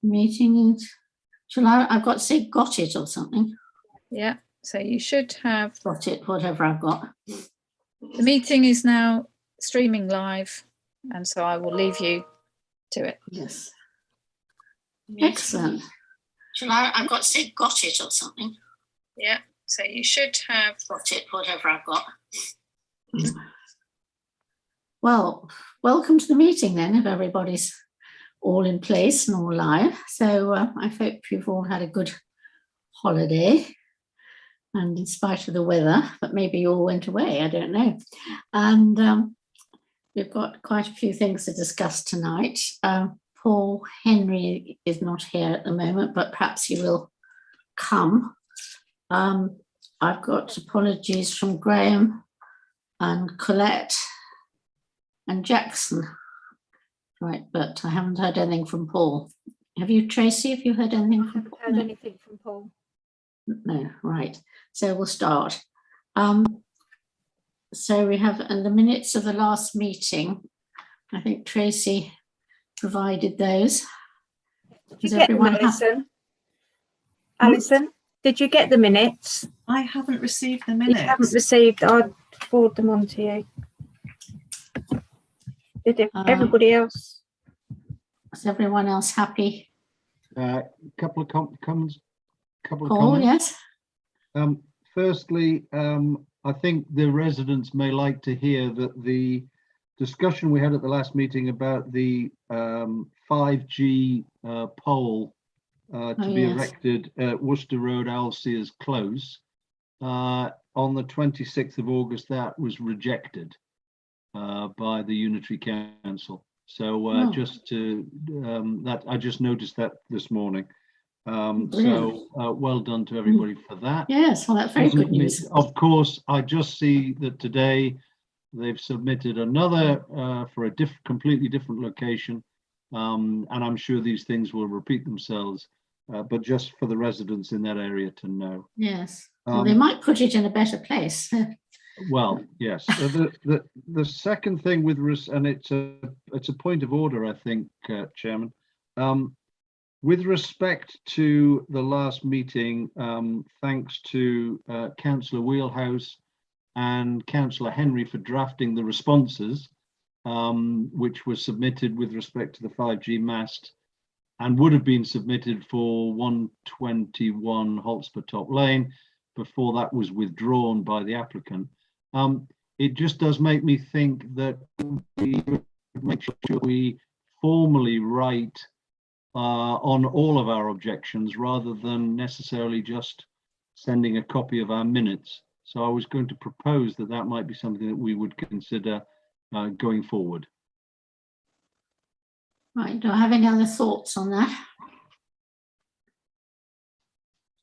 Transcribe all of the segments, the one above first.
Meeting, shall I've got to say got it or something. Yeah, so you should have. Got it, whatever I've got. The meeting is now streaming live, and so I will leave you to it. Yes. Excellent. Shall I've got to say got it or something. Yeah, so you should have. Got it, whatever I've got. Well, welcome to the meeting then, if everybody's all in place and all live. So I hope you've all had a good holiday, and in spite of the weather, but maybe you all went away, I don't know. And we've got quite a few things to discuss tonight. Paul Henry is not here at the moment, but perhaps he will come. I've got apologies from Graham and Colette and Jackson. Right, but I haven't heard anything from Paul. Have you, Tracy? Have you heard anything from Paul? I haven't heard anything from Paul. No, right. So we'll start. So we have in the minutes of the last meeting. I think Tracy provided those. Did you get them, Alison? Alison, did you get the minutes? I haven't received the minutes. You haven't received. I'll forward them on to you. Did everybody else? Is everyone else happy? Couple of comments. Paul, yes. Firstly, I think the residents may like to hear that the discussion we had at the last meeting about the 5G pole to be erected at Worcester Road, Alseers Close, on the 26th of August, that was rejected by the Unitary Council. So just to that, I just noticed that this morning. So well done to everybody for that. Yes, well, that's very good news. Of course, I just see that today they've submitted another for a completely different location, and I'm sure these things will repeat themselves, but just for the residents in that area to know. Yes, well, they might put it in a better place. Well, yes. The second thing with and it's a point of order, I think, Chairman. With respect to the last meeting, thanks to Councillor Wheelhouse and Councillor Henry for drafting the responses, which were submitted with respect to the 5G mast and would have been submitted for 121 Hotspur Top Lane before that was withdrawn by the applicant. It just does make me think that we make sure we formally write on all of our objections rather than necessarily just sending a copy of our minutes. So I was going to propose that that might be something that we would consider going forward. Right, do I have any other thoughts on that?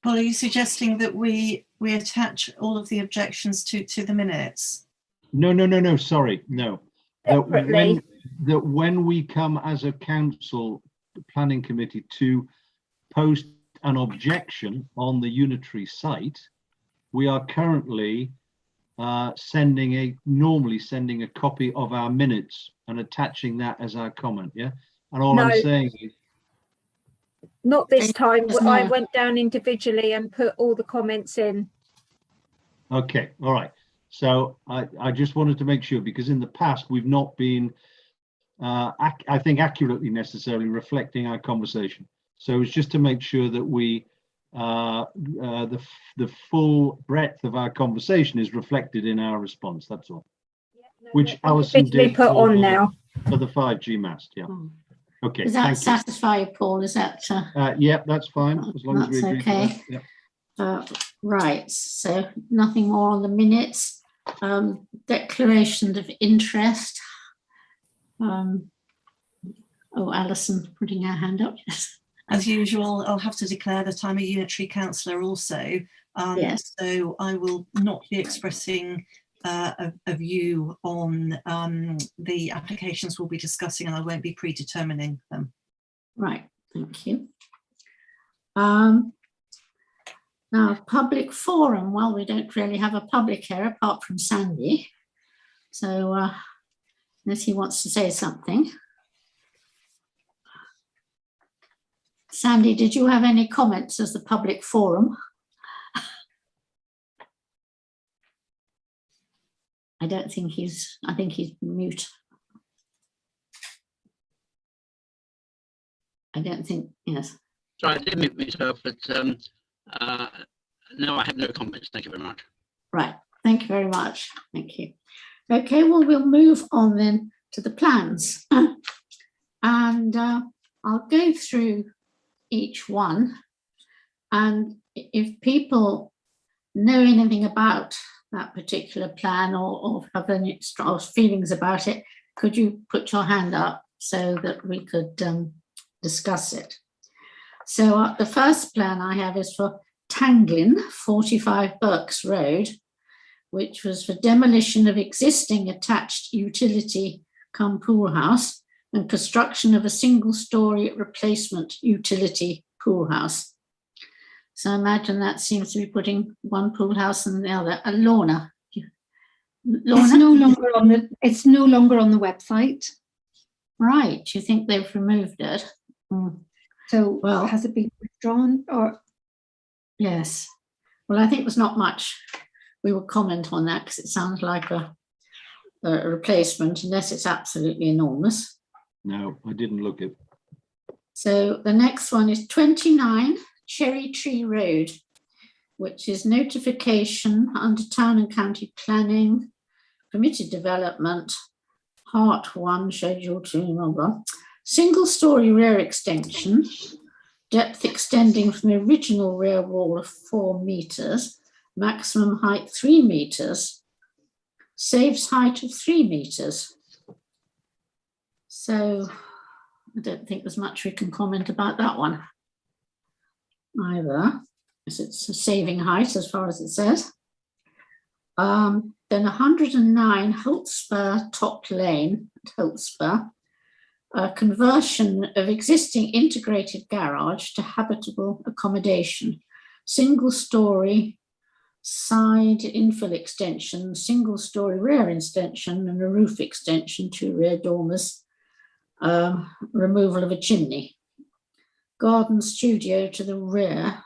Paul, are you suggesting that we attach all of the objections to the minutes? No, sorry, no. That when we come as a council planning committee to post an objection on the Unitary site, we are currently normally sending a copy of our minutes and attaching that as our comment, yeah? And all I'm saying is, not this time. I went down individually and put all the comments in. Okay, all right. So I just wanted to make sure, because in the past we've not been, I think, accurately necessarily reflecting our conversation. So it's just to make sure that we, the full breadth of our conversation is reflected in our response. That's all. Yeah, no, which Alison did put on now for the 5G mast. Yeah. Okay. Does that satisfy you, Paul? Is that? Yeah, that's fine. As long as we agree. Okay. To that. Yeah. Right. So nothing more on the minutes. Declaration of interest. Oh, Alison putting her hand up. Yes. As usual, I'll have to declare that I'm a unitary councillor also. Yes. So I will not be expressing a view on the applications we'll be discussing, and I won't be predetermining them. Right, thank you. Now, public forum. Well, we don't really have a public here apart from Sandy. So unless he wants to say something. Sandy, did you have any comments as the public forum? I don't think I think he's mute. I don't think, yes. Sorry, I did mute myself, but no, I have no comments. Thank you very much. Right, thank you very much. Thank you. Okay, well, we'll move on then to the plans. And I'll go through each one. And if people know anything about that particular plan or have any strong feelings about it, could you put your hand up so that we could discuss it? So the first plan I have is for Tanglin, 45 Berks Road, which was for demolition of existing attached utility cum pool house and construction of a single-storey replacement utility pool house. So I imagine that seems to be putting one pool house and the other. Lorna. It's no longer on the. It's no longer on the website. Right. Do you think they've removed it? Mm. So, Well, has it been withdrawn or? Yes. Well, I think there's not much we will comment on that because it sounds like a replacement, unless it's absolutely enormous. No, I didn't look at. So the next one is 29 Cherry Tree Road, which is notification under town and county planning, permitted development, part 1, schedule 2, blah, blah. Single-storey rear extension, depth extending from the original rear wall of 4 metres, maximum height 3 metres, saves height of 3 metres. So I don't think there's much we can comment about that one either, as it's a saving height as far as it says. Then 109 Holtspur Top Lane at Holtspur, a conversion of existing integrated garage to habitable accommodation, single-storey side infill extension, single-storey rear extension and a roof extension, 2 rear dormers, removal of a chimney, garden studio to the rear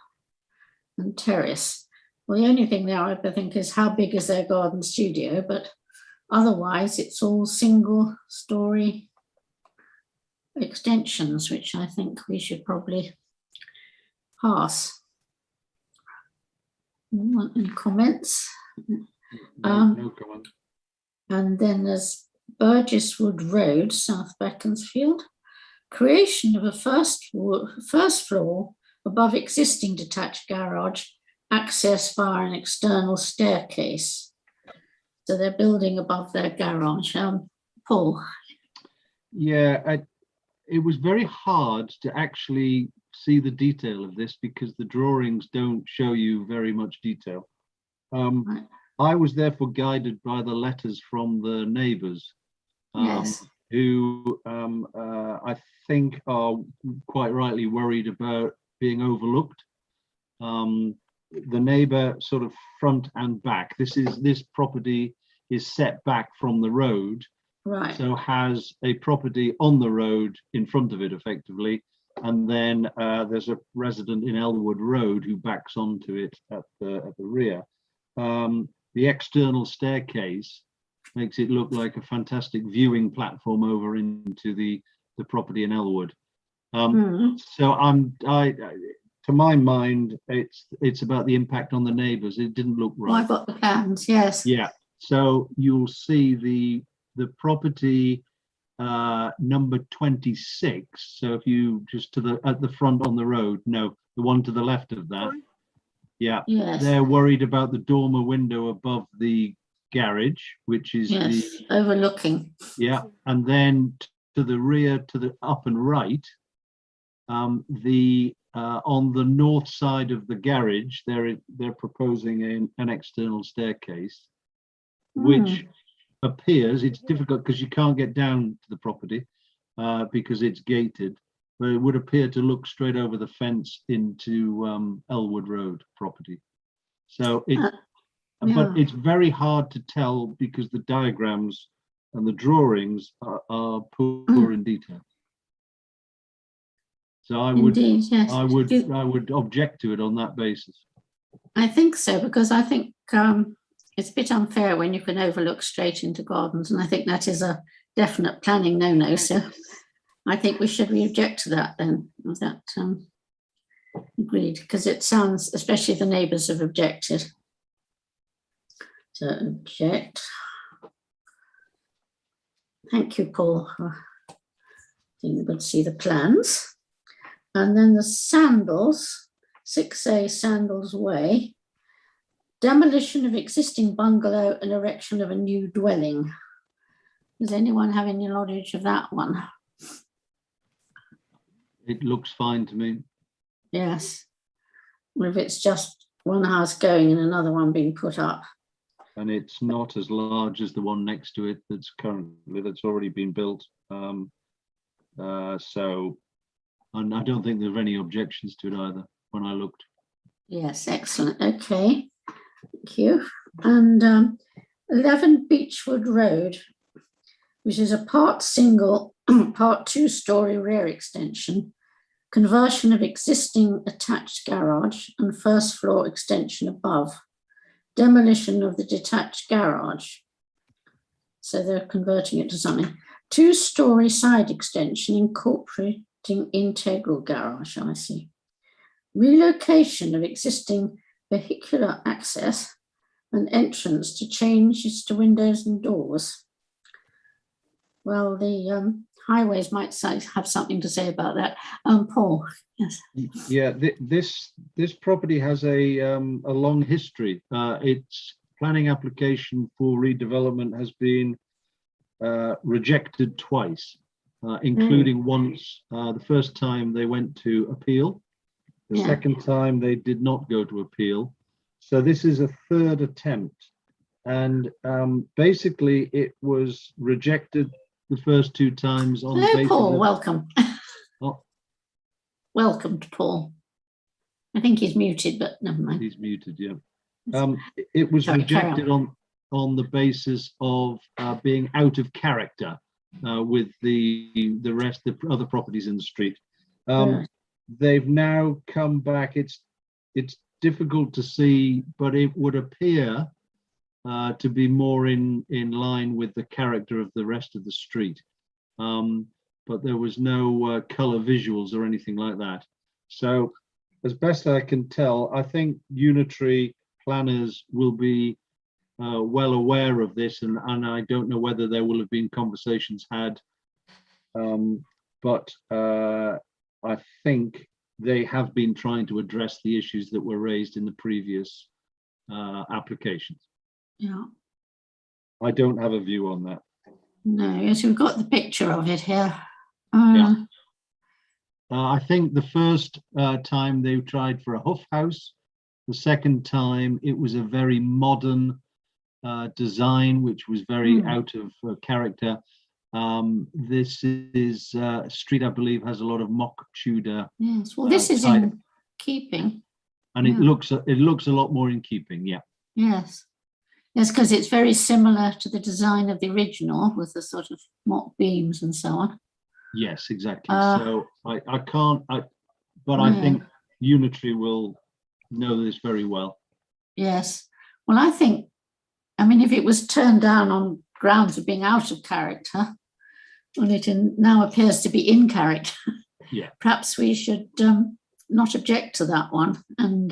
and terrace. Well, the only thing there I think is how big is their garden studio, but otherwise it's all single story extensions, which I think we should probably pass. Any comments? No comment. And then there's Burgesswood Road, South Beaconsfield, creation of a first floor above existing detached garage, access via an external staircase. So they're building above their garage. Paul. Yeah, it was very hard to actually see the detail of this because the drawings don't show you very much detail. Right. I was therefore guided by the letters from the neighbours, Yes. who I think are quite rightly worried about being overlooked. The neighbour sort of front and back. This property is set back from the road, Right. so has a property on the road in front of it effectively, and then there's a resident in Elwood Road who backs onto it at the rear. The external staircase makes it look like a fantastic viewing platform over into the property in Elwood. So to my mind, it's about the impact on the neighbours. It didn't look right. Well, I've got the plans, yes. Yeah. So you'll see the property number 26. So if you just at the front on the road, no, the one to the left of that. Yeah. Yes. They're worried about the dormer window above the garage, which is Yes, overlooking. yeah, and then to the rear, to the up and right, on the north side of the garage, they're proposing an external staircase, which appears, it's difficult because you can't get down to the property because it's gated, but it would appear to look straight over the fence into Elwood Road property. So but it's very hard to tell because the diagrams and the drawings are poor in detail. So I would, Indeed, yes. I would object to it on that basis. I think so, because I think it's a bit unfair when you can overlook straight into gardens, and I think that is a definite planning no-no. So I think we should object to that then. Was that agreed? Because it sounds, especially the neighbours have objected. So object. Thank you, Paul, for being able to see the plans. And then the Sandals, 6A Sandals Way, demolition of existing bungalow and erection of a new dwelling. Does anyone have any knowledge of that one? It looks fine to me. Yes. Well, if it's just one house going and another one being put up. And it's not as large as the one next to it that's already been built. So, and I don't think there are any objections to it either when I looked. Yes, excellent. Okay, thank you. And 11 Beechwood Road, which is a part single, part 2-story rear extension, conversion of existing attached garage and first floor extension above, demolition of the detached garage. So they're converting it to something. 2-story side extension incorporating integral garage, I see. Relocation of existing vehicular access and entrance to changes to windows and doors. Well, the highways might have something to say about that. Paul, yes. Yeah, this property has a long history. Its planning application for redevelopment has been rejected twice, including once. The first time they went to appeal. The second time they did not go to appeal. So this is a third attempt. And basically it was rejected the first 2 times on the basis Paul, of, welcome. Oh. Welcome to Paul. I think he's muted, but never mind. He's muted, yeah. It was rejected on the basis of being out of character with the other properties in the street. They've now come back. It's difficult to see, but it would appear to be more in line with the character of the rest of the street. But there was no color visuals or anything like that. So as best I can tell, I think unitary planners will be well aware of this, and I don't know whether there will have been conversations had, but I think they have been trying to address the issues that were raised in the previous applications. Yeah. I don't have a view on that. No, yes, we've got the picture of it here. Yeah. I think the first time they tried for a huff house. The second time it was a very modern design, which was very out of character. This is street, I believe, has a lot of mock Tudor. Yes, well, this is in keeping. And it looks a lot more in keeping, yeah. Yes. Yes, because it's very similar to the design of the original with the sort of mock beams and so on. Yes, exactly. So I can't, but I think unitary will know this very well. Yes. Well, I mean, if it was turned down on grounds of being out of character, well, it now appears to be in character. Yeah. Perhaps we should not object to that one, and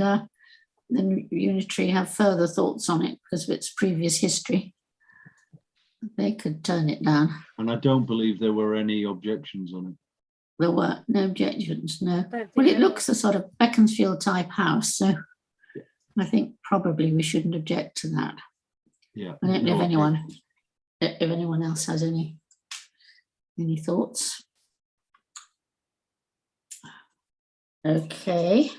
then unitary have further thoughts on it because of its previous history. They could turn it down. And I don't believe there were any objections on it. There were no objections, no. Well, it looks a sort of Beaconsfield type house, so I think probably we shouldn't object to that. Yeah. I don't know if anyone else has any thoughts. Okay.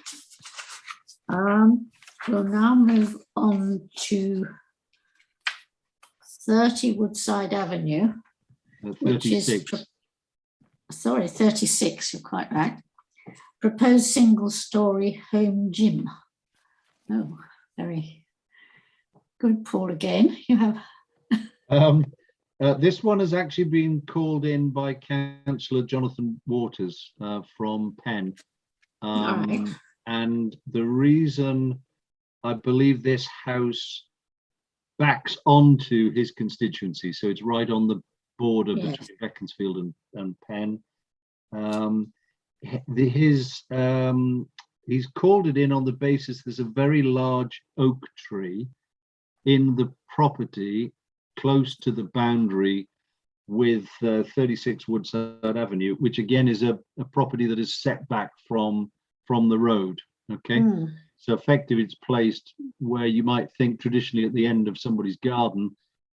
We'll now move on to 30 Woodside Avenue, which is 36, you're quite right. Proposed single-story home gym. Oh, very good, Paul, again. You have... This one has actually been called in by Councillor Jonathan Waters from Penn. All right. And the reason I believe this house backs onto his constituency, so it's right on the border Yes. between Beaconsfield and Penn. He's called it in on the basis there's a very large oak tree in the property close to the boundary with 36 Woodside Avenue, which again is a property that is set back from the road. Okay, so effectively it's placed where you might think traditionally at the end of somebody's garden.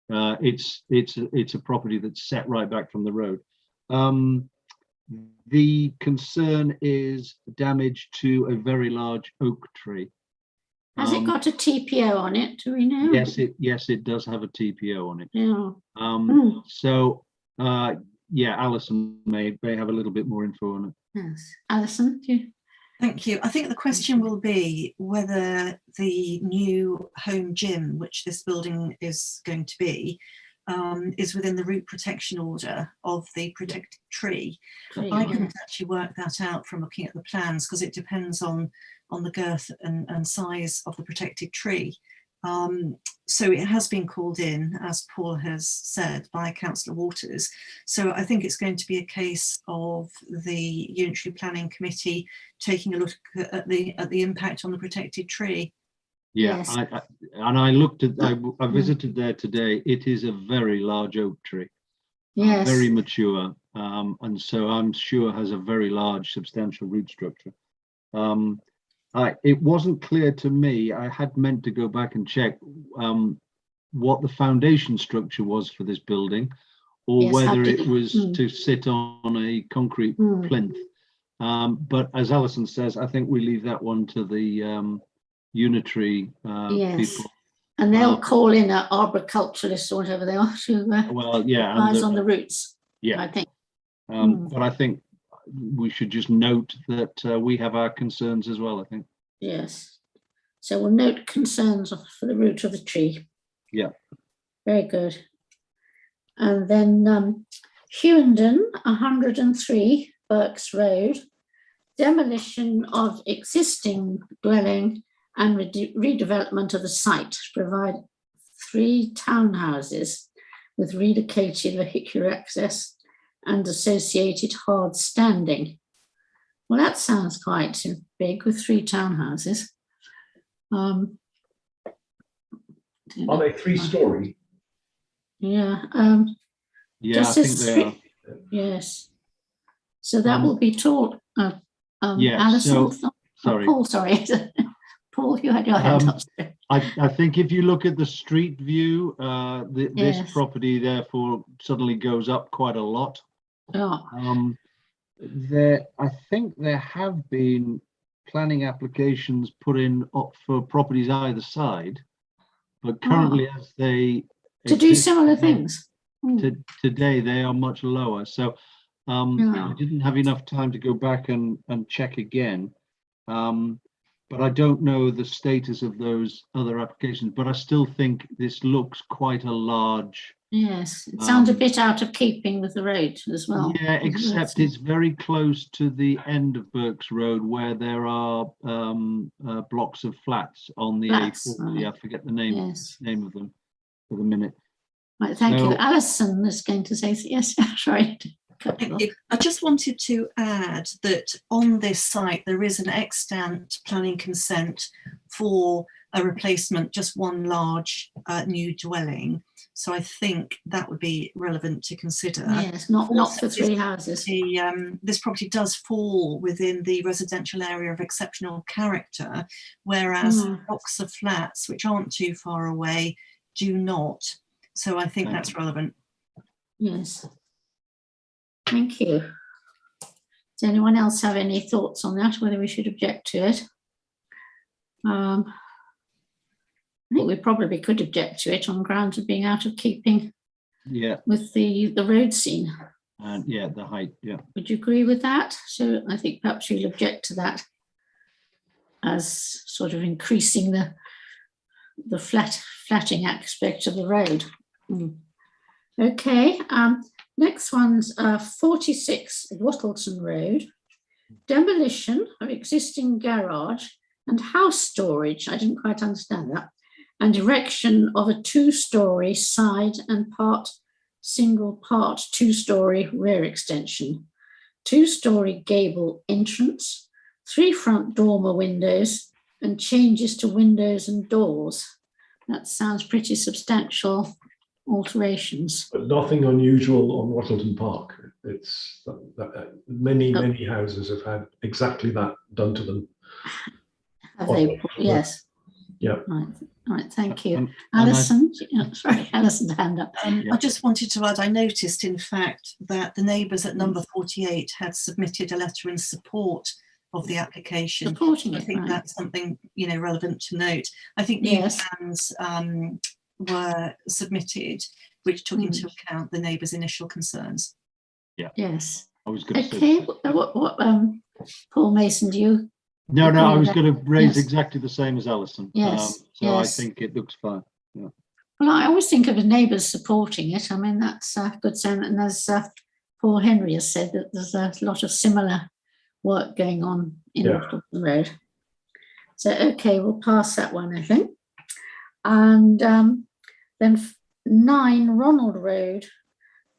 It's a property that's set right back from the road. The concern is damage to a very large oak tree. Has it got a TPO on it? Do we know? Yes, it does have a TPO on it. Yeah. So yeah, Alison may have a little bit more info on it. Yes. Alison, do you? Thank you. I think the question will be whether the new home gym, which this building is going to be, is within the root protection order of the protected tree. I couldn't actually work that out from looking at the plans because it depends on the girth and size of the protected tree. So it has been called in, as Paul has said, by Councillor Waters. So I think it's going to be a case of the Unitary Planning Committee taking a look at the impact on the protected tree. Yeah, Yes. I looked at, I visited there today. It is a very large oak tree. Yes. Very mature, and so I'm sure has a very large, substantial root structure. It wasn't clear to me. I had meant to go back and check what the foundation structure was for this building, or Yes, whether I it did. was to sit on a concrete plinth. But as Alison says, I think we leave that one to the unitary Yes. people. And they'll call in an arboriculturalist or whatever they are to Well, yeah, advise on the roots. yeah. I think. But I think we should just note that we have our concerns as well, I think. Yes. So we'll note concerns for the root of the tree. Yeah. Very good. And then Hewenden, 103 Berks Road, demolition of existing dwelling and redevelopment of the site to provide 3 townhouses with relocated vehicular access and associated hard standing. Well, that sounds quite big with 3 townhouses. Are they 3-storey? Yeah. Yeah, Just I think as they are. Yes. So that will be taught. Yeah, Alison, sorry. Paul, sorry. Paul, you had your hand up. I think if you look at the street view, this Yes. property therefore suddenly goes up quite a lot. Oh, I think there have been planning applications put in for properties either side, but currently as they to do exist similar today- things. today they are much lower. So I didn't have enough time to go back and check again. But I don't know the status of those other applications, but I still think this looks quite a large. Yes, it sounds a bit out of keeping with the road as well. Yeah, except it's very close to the end of Berks Road where there are blocks of flats on the Flats, A40. right. I forget the name of them for the minute. Right, thank you. So- Alison is going to say yes. Sorry. Thank you. I just wanted to add that on this site there is an extant planning consent for a replacement, just one large new dwelling. So I think that would be relevant to consider. Yes, not for 3 houses. This property does fall within the residential area of exceptional character, whereas blocks of flats, which aren't too far away, do not. So I think that's relevant. Yes. Thank you. Does anyone else have any thoughts on that, whether we should object to it? I think we probably could object to it on grounds of being out of keeping with the road scene. And yeah, the height, yeah. Would you agree with that? So I think perhaps you'll object to that as sort of increasing the flatting aspect of the road. Okay, next one's 46 Wattlesson Road. Demolition of existing garage and house storage. I didn't quite understand that. And erection of a 2-story side and single part 2-story rear extension. 2-story gable entrance, 3 front dormer windows, and changes to windows and doors. That sounds pretty substantial alterations. But nothing unusual on Wattlesson Park. It's many houses have had exactly that done to them. Have they? Yes. Yeah. Right. Thank you, And Alison. Sorry, Alison's hand up. I just wanted to add, I noticed in fact that the neighbours at number 48 had submitted a letter in support of the application. Supporting I it, think right. that's something, you know, relevant to note. I think new Yes. plans were submitted, which took into account the neighbours' initial concerns. Yes. I was going to Okay. say. What Paul Mason, do you? No, I was going to raise Yes. exactly the same as Alison. Yes, So yes. I think it looks fine. Well, I always think of the neighbours supporting it. I mean, that's a good sign. And as Paul Henry has said, that there's a lot of similar work going on in Wattlesson Road. So, okay, we'll pass that one, I think. And then 9 Ronald Road,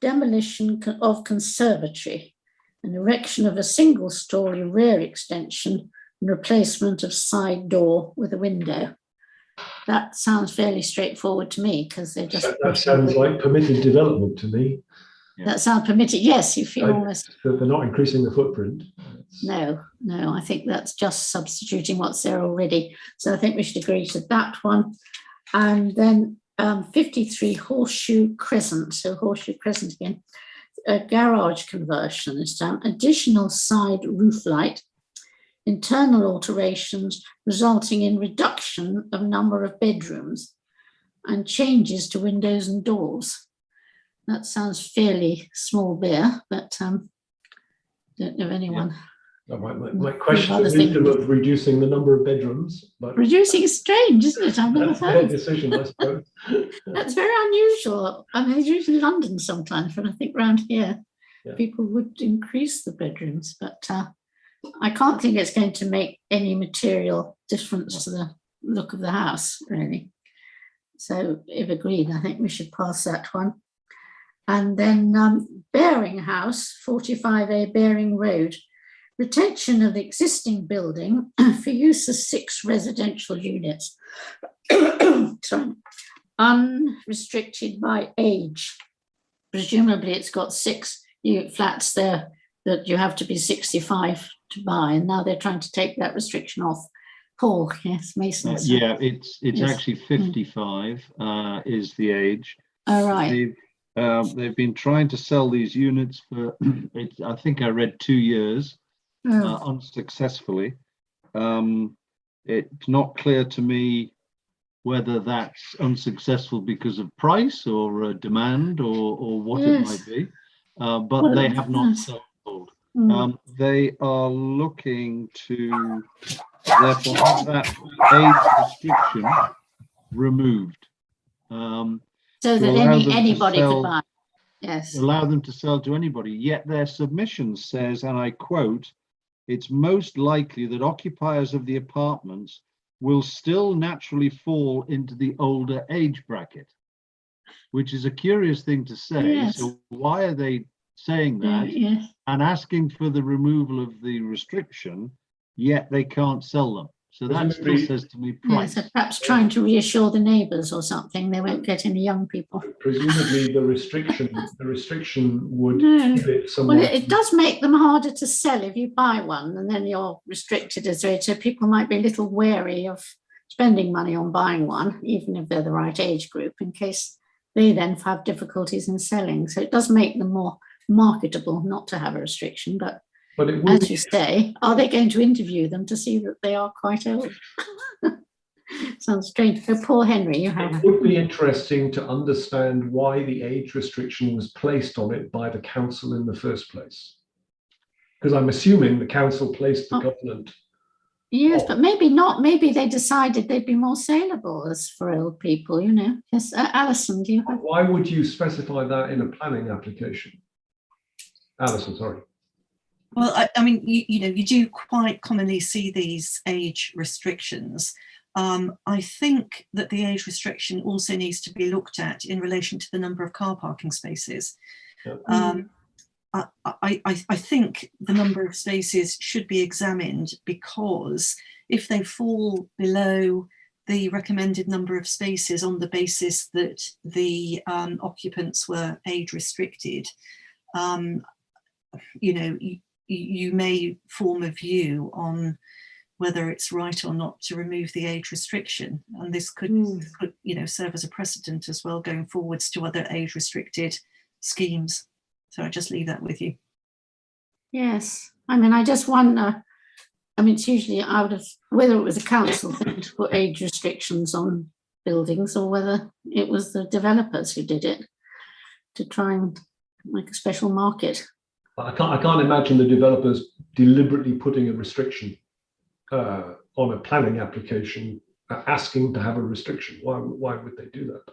demolition of Conservatory, an erection of a single-story rear extension and replacement of side door with a window. That sounds fairly straightforward to me because they just. That sounds like permitted development to me. That sounds permitted. Yes, you feel almost. They're not increasing the footprint. No, I think that's just substituting what's there already. So I think we should agree to that one. And then 53 Horseshoe Crescent. So Horseshoe Crescent again. A garage conversion this time. Additional side roof light. Internal alterations resulting in reduction of number of bedrooms and changes to windows and doors. That sounds fairly small beer, but don't know anyone. I might question the wisdom of reducing the number of bedrooms, but reducing is strange, isn't it? I've never that's heard their of decision, I suppose. That's very unusual. I mean, it's usually London sometimes, but I think around here people would increase the bedrooms, but I can't think it's going to make any material difference to the look of the house, really. So if agreed, I think we should pass that one. And then Baring House, 45A Baring Road, retention of the existing building for use as 6 residential units, sorry, unrestricted by age. Presumably it's got 6 flats there that you have to be 65 to buy, and now they're trying to take that restriction off. Paul, yes, Mason. Yeah, it's actually 55 is the age. All right. They've been trying to sell these units for, I think I read 2 years, unsuccessfully. It's not clear to me whether that's unsuccessful because of price or demand or what it might be, but they have not sold. They are looking to therefore have that age restriction removed. So that anybody could buy. Yes. Allow them to sell to anybody. Yet their submission says, and I quote, "It's most likely that occupiers of the apartments will still naturally fall into the older age bracket," which is a curious thing to say. Yes. So why are they saying that and asking for the removal of the restriction, yet they can't sell them? So that still says to me price. So perhaps trying to reassure the neighbours or something, they won't get any young people. Presumably the restriction would give it somewhat. Well, it does make them harder to sell if you buy one, and then you're restricted as well. So people might be a little wary of spending money on buying one, even if they're the right age group, in case they then have difficulties in selling. So it does make them more marketable not to have a restriction, but it would, as you say, are they going to interview them to see that they are quite old? Sounds strange. So Paul Henry, you have. It would be interesting to understand why the age restriction was placed on it by the council in the first place. Because I'm assuming the council placed the covenant Yes, but maybe not. Maybe they decided they'd be more saleable as for old people, you know. Yes, Alison, do you have? Why would you specify that in a planning application? Alison, sorry. Well, I mean, you know, you do quite commonly see these age restrictions. I think that the age restriction also needs to be looked at in relation to the number of car parking spaces. I think the number of spaces should be examined, because if they fall below the recommended number of spaces on the basis that the occupants were age restricted, you know, you may form a view on whether it's right or not to remove the age restriction, and this could, you know, serve as a precedent as well going forwards to other age restricted schemes. So I just leave that with you. Yes, I mean, I just wonder. I mean, it's usually out of whether it was a council thing to put age restrictions on buildings, or whether it was the developers who did it to try and make a special market. I can't imagine the developers deliberately putting a restriction on a planning application, asking to have a restriction. Why would they do that?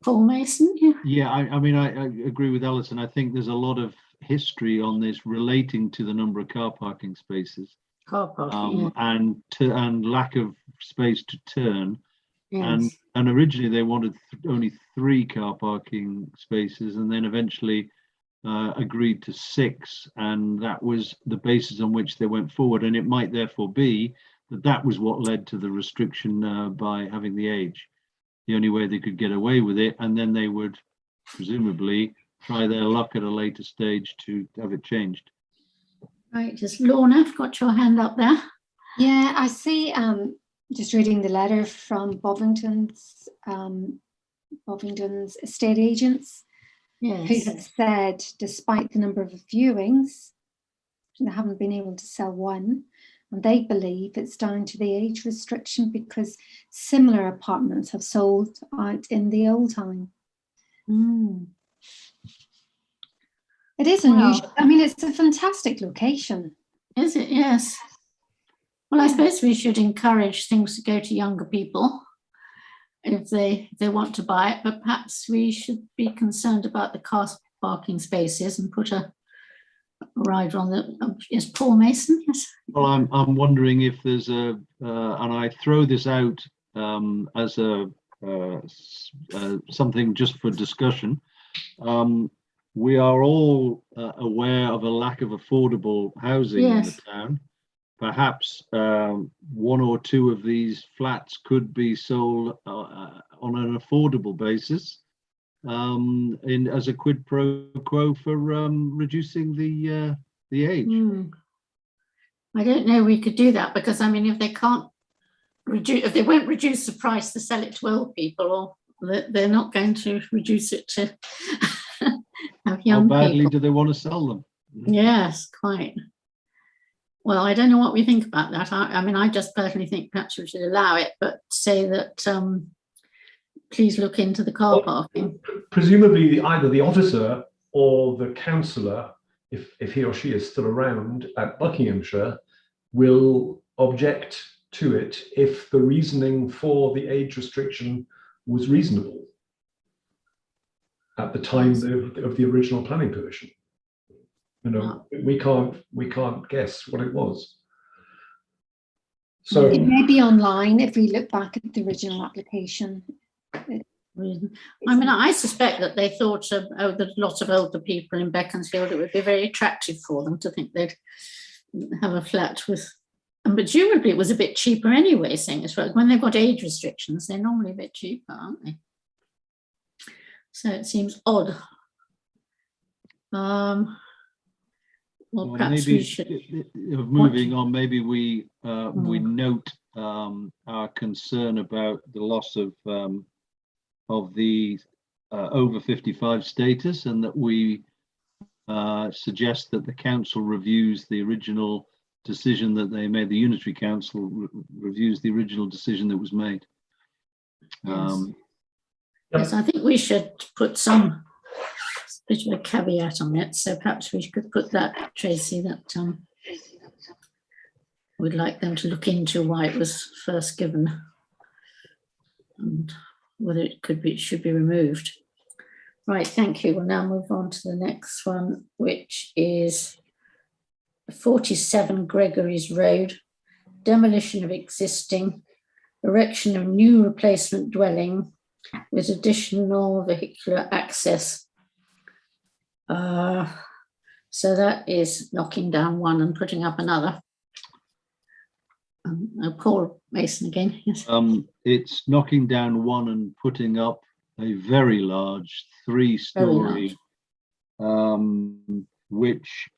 Paul Mason, yeah. Yeah, I mean, I agree with Alison. I think there's a lot of history on this relating to the number of car parking spaces, Car parking, and lack of space to turn. yes. And originally they wanted only 3 car parking spaces, and then eventually agreed to 6, and that was the basis on which they went forward. And it might therefore be that that was what led to the restriction by having the age. The only way they could get away with it, and then they would presumably try their luck at a later stage to have it changed. Right, just Lorna, I've got your hand up there. Yeah, I see. Just reading the letter from Bovington's estate agents, who Yes. have said, despite the number of viewings, they haven't been able to sell one, and they believe it's down to the age restriction because similar apartments have sold out in the old time. It is unusual. I mean, it's a fantastic location. Is it? Yes. Well, I suppose we should encourage things to go to younger people if they want to buy it, but perhaps we should be concerned about the car parking spaces and put a rider on the. Yes, Paul Mason. Yes. Well, I'm wondering if there's and I throw this out as something just for discussion. We are all aware of a lack of affordable housing in the town. Perhaps 1 or 2 of these flats could be sold on an affordable basis, as a quid pro quo for reducing the age. I don't know. We could do that because I mean, if they can't reduce, if they won't reduce the price to sell it to old people, or they're not going to reduce it to have young people. How badly do they want to sell them? Yes, quite. Well, I don't know what we think about that. I mean, I just personally think perhaps we should allow it, but say that please look into the car parking. Presumably, either the officer or the councillor, if he or she is still around at Buckinghamshire, will object to it if the reasoning for the age restriction was reasonable at the time of the original planning permission. You know, we can't guess what it was. So it may be online if we look back at the original application. I mean, I suspect that they thought that lots of older people in Beaconsfield, it would be very attractive for them to think they'd have a flat with, and presumably it was a bit cheaper anyway, saying as well. When they've got age restrictions, they're normally a bit cheaper, aren't they? So it seems odd. Well, perhaps maybe we should. Moving on, maybe we note our concern about the loss of the over 55 status, and that we suggest that the council reviews the original decision that they made. The Unitary Council reviews the original decision that was made. Yes, I think we should put some bit of a caveat on it. So perhaps we could put that, Tracy, that we'd like them to look into why it was first given and whether it should be removed. Right, thank you. We'll now move on to the next one, which is 47 Gregory's Road, demolition of existing, erection of new replacement dwelling with additional vehicular access. So that is knocking down one and putting up another. Paul Mason again. Yes. It's knocking down one and putting up a very large 3-story, which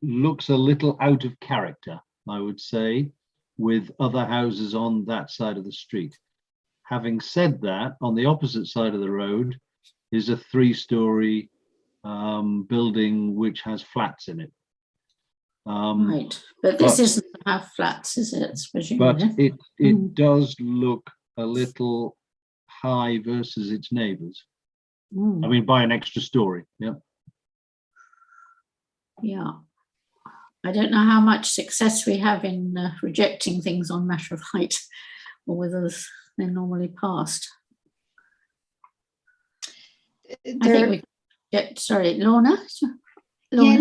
looks a little out of character, I would say, with other houses on that side of the street. Having said that, on the opposite side of the road is a 3-story building which has flats in it. Right, but this isn't to have flats, is it? But it does look a little high versus its neighbours. I mean, by an extra story. Yeah. Yeah. I don't know how much success we have in rejecting things on matter of height, or whether they're normally passed. I think we get, sorry, Lorna. Yeah,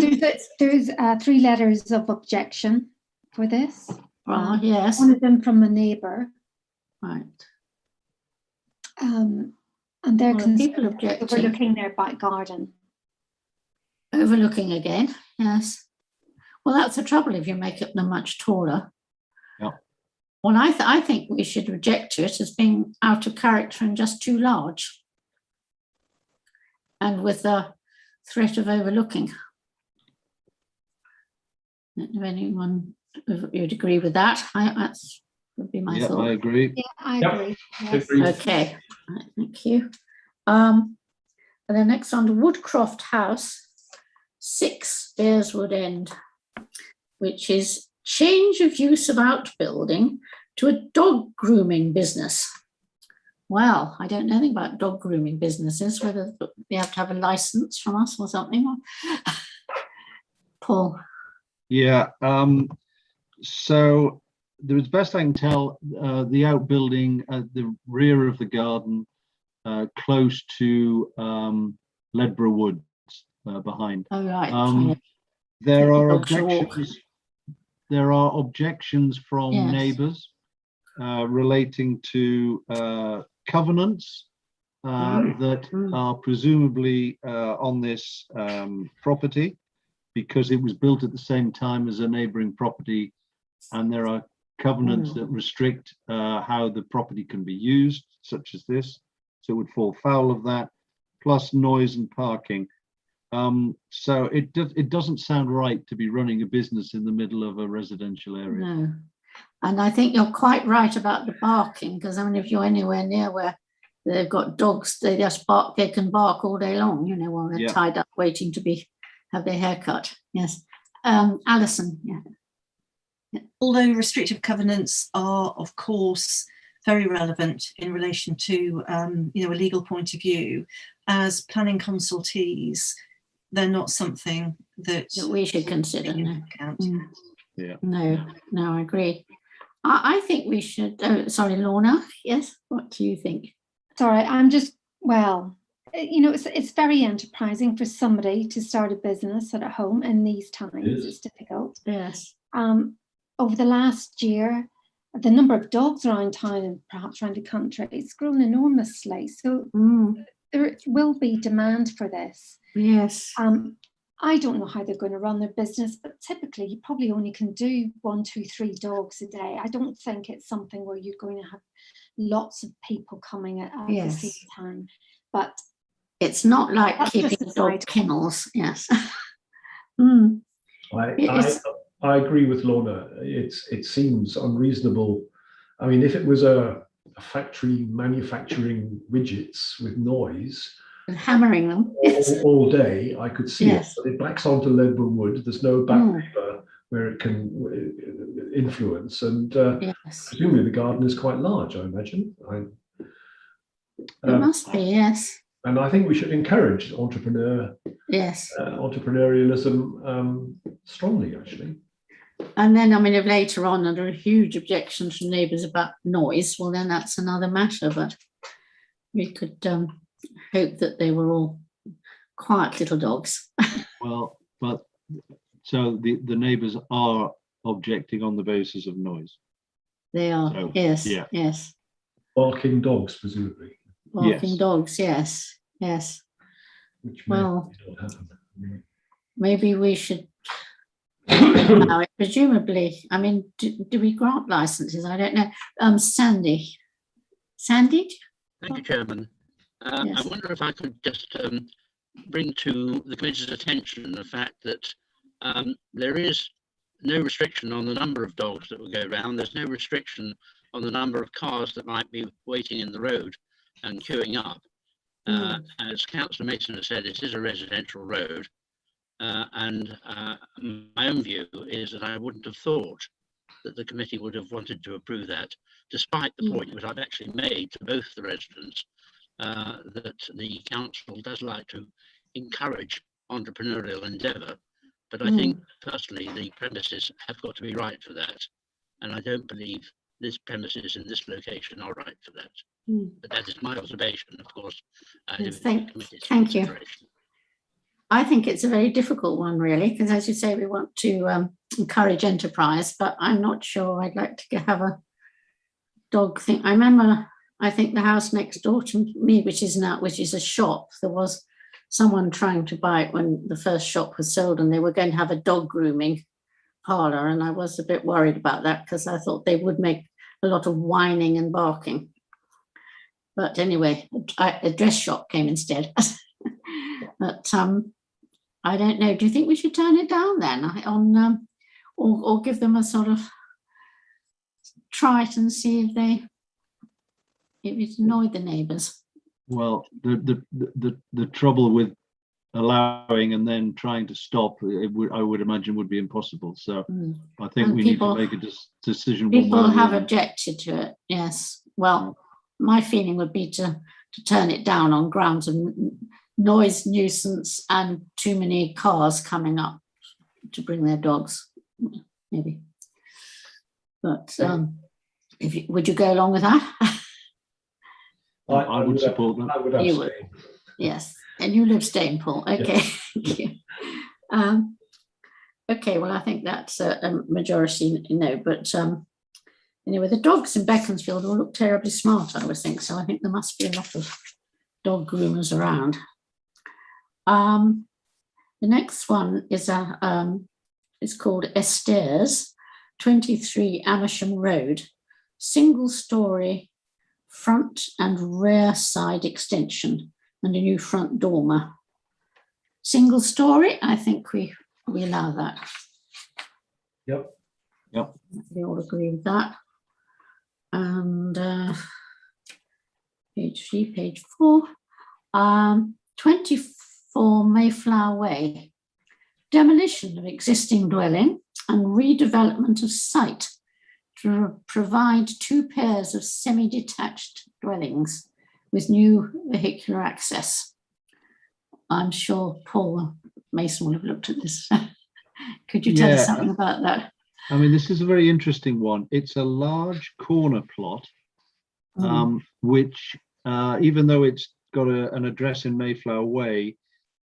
there's 3 letters of objection for this. Oh, yes. One of them from a neighbour. Right. And they're people objecting. overlooking their back garden. Overlooking again, yes. Well, that's the trouble if you make it them much taller. Yeah. Well, I think we should reject it as being out of character and just too large. And with the threat of overlooking. I don't know if anyone would agree with that. That would be my thought. I agree. Yeah, I agree. Yes. Agreed. Okay, right, thank you. And then next on to Woodcroft House, 6 Bearswood End, which is change of use of outbuilding to a dog grooming business. Well, I don't know anything about dog grooming businesses, whether they have to have a license from us or something. Paul. Yeah, so as best I can tell, the outbuilding at the rear of the garden, close to Ledborough Woods behind. Oh, right. There are objections. There are objections from neighbours relating to covenants that are presumably on this property, because it was built at the same time as a neighbouring property, and there are covenants that restrict how the property can be used, such as this. So it would fall foul of that, plus noise and parking. So it doesn't sound right to be running a business in the middle of a residential area. No, and I think you're quite right about the barking, because I mean, if you're anywhere near where they've got dogs, they just bark. They can bark all day long, you know, while they're tied up waiting to have their hair cut. Yes, Alison. Yeah. Although restrictive covenants are, of course, very relevant in relation to a legal point of view, as planning consultees, they're not something that we should consider. No. Yeah. No, I agree. I think we should. Oh, sorry, Lorna. Yes. What do you think? Sorry, I'm just, well, it's very enterprising for somebody to start a business at home in these times. It's difficult. Yes. Over the last year, the number of dogs around town and perhaps around the country, it's grown enormously. So there will be demand for this. Yes. I don't know how they're going to run their business, but typically you probably only can do 1, 2, 3 dogs a day. I don't think it's something where you're going to have lots of people coming at the same time. But it's not like keeping dog kennels. Yes. I agree with Lorna. It seems unreasonable. I mean, if it was a factory manufacturing widgets with noise, and hammering them all day, I could see it. But it backs onto Ledborough Wood. There's no back river where it can influence, and presumably the garden is quite large, I imagine. It must be, yes. And I think we should encourage entrepreneurialism strongly, actually. And then, I mean, if later on there are huge objections from neighbours about noise, well, then that's another matter. But we could hope that they were all quiet little dogs. Well, but so the neighbours are objecting on the basis of noise. They are, So, yes, yeah. yes. Barking dogs, presumably. Barking Yes. dogs, yes, yes. Which may Well, not happen. maybe we should allow it. Presumably, I mean, do we grant licenses? I don't know. Sandy? Thank you, Chairman. Yes. I wonder if I could just bring to the committee's attention the fact that there is no restriction on the number of dogs that will go round. There's no restriction on the number of cars that might be waiting in the road and queuing up. As Councillor Mason has said, it is a residential road. And my own view is that I wouldn't have thought that the committee would have wanted to approve that, despite the point which I've actually made to both the residents, that the council does like to encourage entrepreneurial endeavour. But I think personally the premises have got to be right for that. And I don't believe this premises in this location are right for that. But that is my observation, of course. Yes, thank you. I think it's a very difficult one, really, because as you say, we want to encourage enterprise, but I'm not sure I'd like to have a dog thing. I remember, I think the house next door to me, which is a shop, there was someone trying to buy it when the first shop was sold, and they were going to have a dog grooming parlour, and I was a bit worried about that because I thought they would make a lot of whining and barking. But anyway, a dress shop came instead. But I don't know. Do you think we should turn it down then, on or give them a sort of try it and see if it annoyed the neighbours? Well, the trouble with allowing and then trying to stop, I would imagine would be impossible. So I think we need to make a decision. People have objected to it. Yes. Well, my feeling would be to turn it down on grounds of noise, nuisance, and too many cars coming up to bring their dogs, maybe. But would you go along with that? I would support that. I would You abstain. would. Yes, and you live staying, Paul. Okay, thank you. Okay, well, I think that's a majority no, but anyway, the dogs in Beaconsfield all look terribly smart, I would think, so I think there must be a lot of dog groomers around. The next one is it's called Estairs, 23 Amersham Road, single story front and rear side extension and a new front dormer. Single story, I think we allow that. Yep. We all agree with that. And page 3, page 4. 24 Mayflower Way. Demolition of existing dwelling and redevelopment of site to provide 2 pairs of semi-detached dwellings with new vehicular access. I'm sure Paul Mason will have looked at this. Could you tell us something about that? I mean, this is a very interesting one. It's a large corner plot, which, even though it's got an address in Mayflower Way,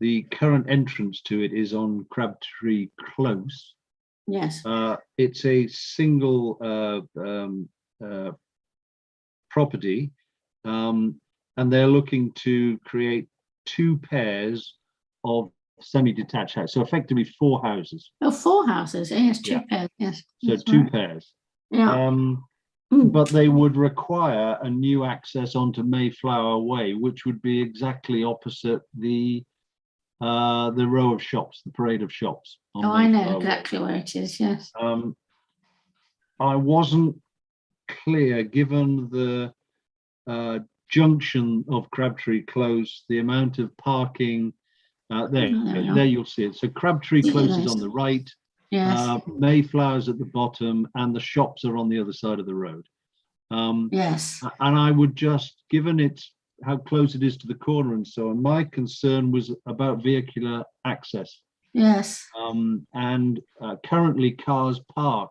the current entrance to it is on Crabtree Close. Yes. It's a single property, and they're looking to create 2 pairs of semi-detached houses. So effectively 4 houses. Oh, 4 houses. Yes, 2 pairs. Yes. So that's 2 right. pairs. Yeah. But they would require a new access onto Mayflower Way, which would be exactly opposite the row of shops, the parade of shops. Oh, I know exactly where it is. Yes. I wasn't clear, given the junction of Crabtree Close, the amount of parking. There you'll see it. So Crabtree Close is on the right. Yes. Mayflower's at the bottom, and the shops are on the other side of the road. Yes. And I would just, given how close it is to the corner and so on, my concern was about vehicular access Yes, and currently cars park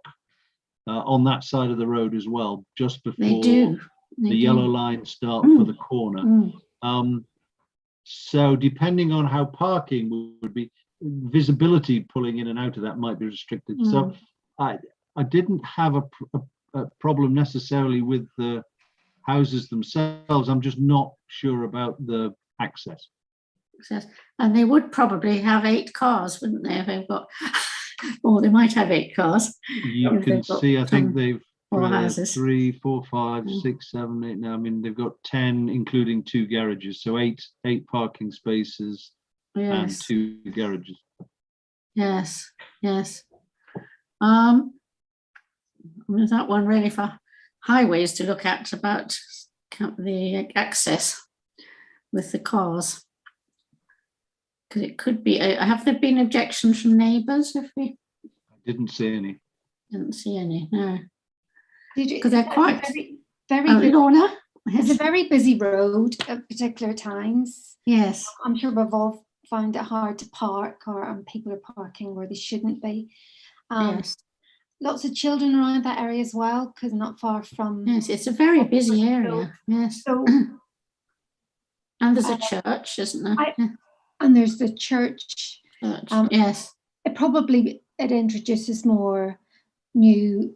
on that side of the road as well, just they before do. the yellow line start for the corner. Mm. So depending on how parking would be, visibility pulling in and out of that might be restricted. So I didn't have a problem necessarily with the houses themselves. I'm just not sure about the access. And they would probably have 8 cars, wouldn't they, if they've got, or they might have 8 cars. You if can they've got see, I think they've 4 houses. 3, 4, 5, 6, 7, 8. Now, I mean, they've got 10, including 2 garages, so 8 parking spaces and Yes, 2 garages. yes, yes. There's that one really for highways to look at about the access with the cars. Because it could be, have there been objections from neighbours? If we I didn't see any. didn't see any, no. Because they're quite very busy. Lorna? It's a very busy road at particular times. Yes. I'm sure we've all found it hard to park, or people are parking where they shouldn't be. Yes. Lots of children around that area as well, because not far from. Yes, it's a very busy area. Yes. So, and there's a church, isn't there? And there's the church. Yes. It introduces more new.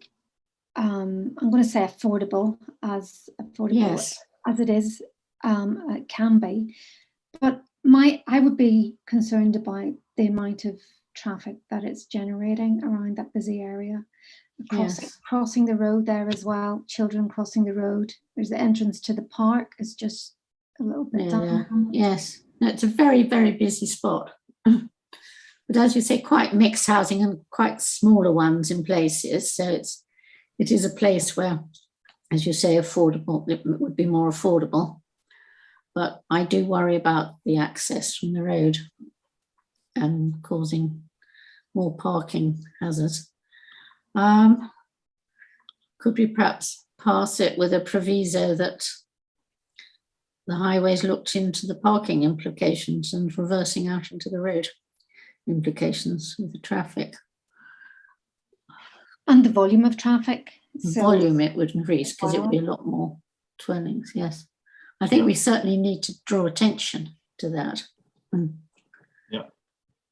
I'm going to say affordable as it is. It can be, but I would be concerned about the amount of traffic that it's generating around that busy area. Crossing the road there as well. Children crossing the road. There's the entrance to the park. Is just a little bit down. Yes. No, it's a very, very busy spot. But as you say, quite mixed housing and quite smaller ones in places. So it is a place where, as you say, affordable, it would be more affordable. But I do worry about the access from the road and causing more parking hazards. Could we perhaps pass it with a proviso that the highways looked into the parking implications and reversing out into the road implications with the traffic? And the volume of traffic. Volume it would increase because it would be a lot more dwellings, yes. I think we certainly need to draw attention to that. Yeah.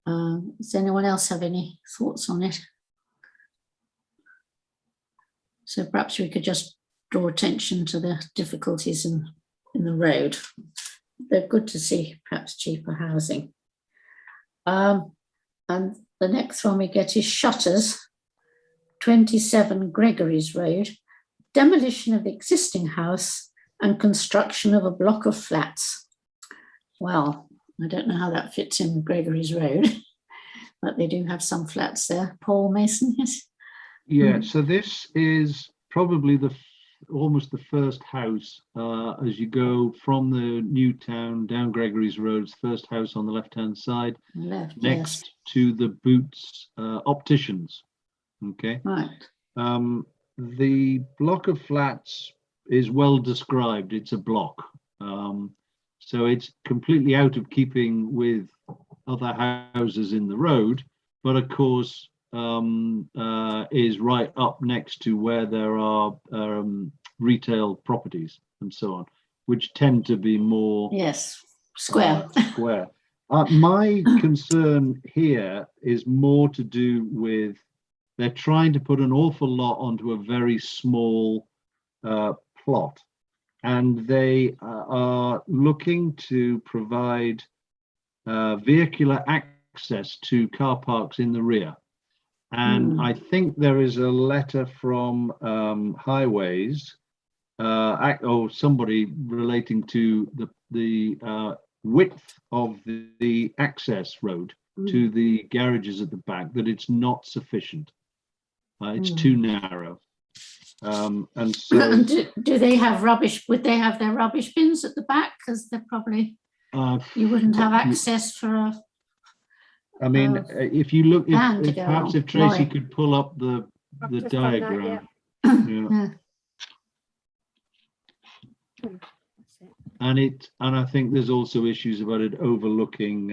Does anyone else have any thoughts on it? So perhaps we could just draw attention to the difficulties in the road. They're good to see perhaps cheaper housing. And the next one we get is shutters, 27 Gregory's Road, demolition of the existing house and construction of a block of flats. Well, I don't know how that fits in Gregory's Road, but they do have some flats there. Paul Mason, yes? Yeah, so this is probably almost the first house as you go from the new town down Gregory's Road. First house on the left-hand side, next to the Boots opticians. Okay. Right. The block of flats is well described. It's a block. So it's completely out of keeping with other houses in the road, but of course is right up next to where there are retail properties and so on, which tend to be more square. Square. My concern here is more to do with they're trying to put an awful lot onto a very small plot, and they are looking to provide vehicular access to car parks in the rear. And I think there is a letter from Highways or somebody relating to the width of the access road to the garages at the back, that it's not sufficient. It's too narrow. And so do they have rubbish? Would they have their rubbish bins at the back? Because they're probably you wouldn't have access for a. I mean, if you look, perhaps if Tracy lorry could pull up the diagram. And I think there's also issues about it overlooking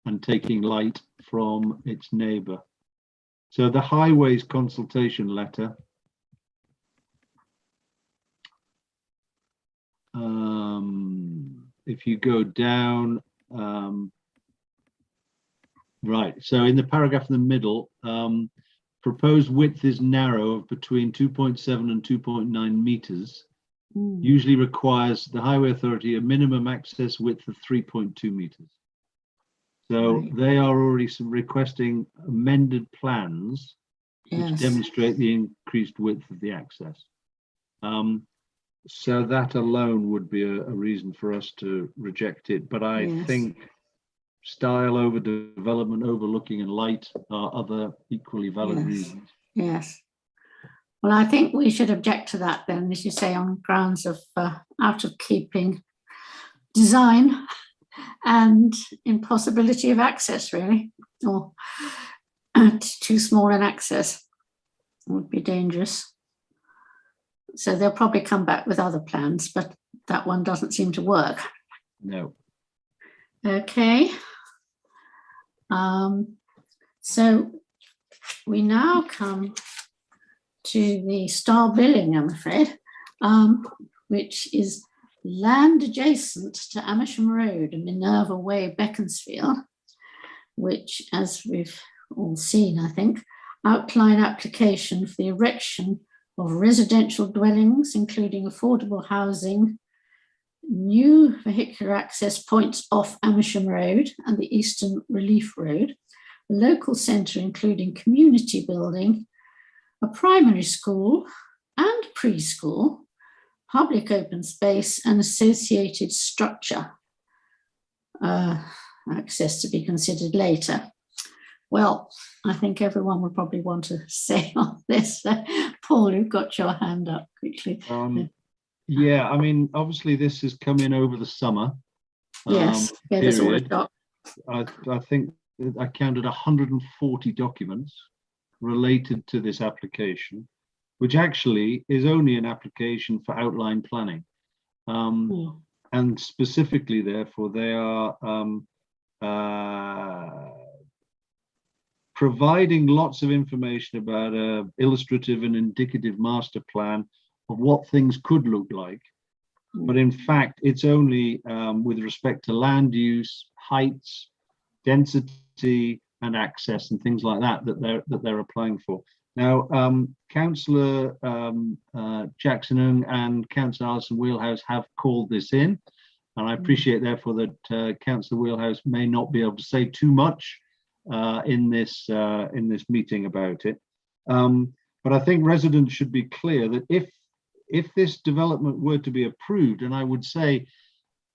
and taking light from its neighbour. So the highways consultation letter, if you go down, right, so in the paragraph in the middle, proposed width is narrow of between 2.7 and 2.9 meters, usually requires the highway authority a minimum access width of 3.2 meters. So they are already requesting amended plans which demonstrate the increased width of the access. So that alone would be a reason for us to reject it. But I think style over development, overlooking and light are other equally valid reasons. Yes. Well, I think we should object to that then, as you say, on grounds of out of keeping design and impossibility of access, really, or too small an access would be dangerous. So they'll probably come back with other plans, but that one doesn't seem to work. No. Okay. So we now come to the star billing, I'm afraid, which is land adjacent to Amersham Road and Minerva Way, Beaconsfield, which, as we've all seen, I think, outline application for the erection of residential dwellings, including affordable housing, new vehicular access points off Amersham Road and the Eastern Relief Road, a local centre including community building, a primary school and preschool, public open space and associated structure. Access to be considered later. Well, I think everyone will probably want to say on this. Paul, you've got your hand up quickly. Yeah, I mean, obviously this has come in over the summer. Yes, gave us all a shock. I think I counted 140 documents related to this application, which actually is only an application for outline planning. And specifically, therefore, they are providing lots of information about an illustrative and indicative master plan of what things could look like. But in fact, it's only with respect to land use, heights, density, and access and things like that that they're applying for. Now, Councillor Jackson and Councillor Alison Wheelhouse have called this in, and I appreciate therefore that Councillor Wheelhouse may not be able to say too much in this meeting about it. But I think residents should be clear that if this development were to be approved, and I would say,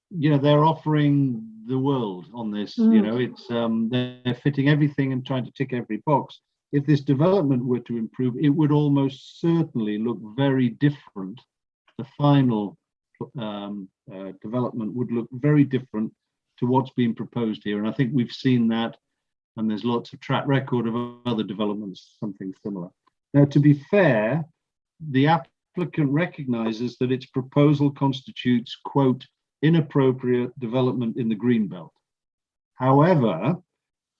you know, they're offering the world on this, you know, it's they're fitting everything and trying to tick every box. If this development were to improve, it would almost certainly look very different. The final development would look very different to what's being proposed here. And I think we've seen that, and there's lots of track record of other developments, something similar. Now, to be fair, the applicant recognizes that its proposal constitutes, quote, inappropriate development in the Greenbelt. However,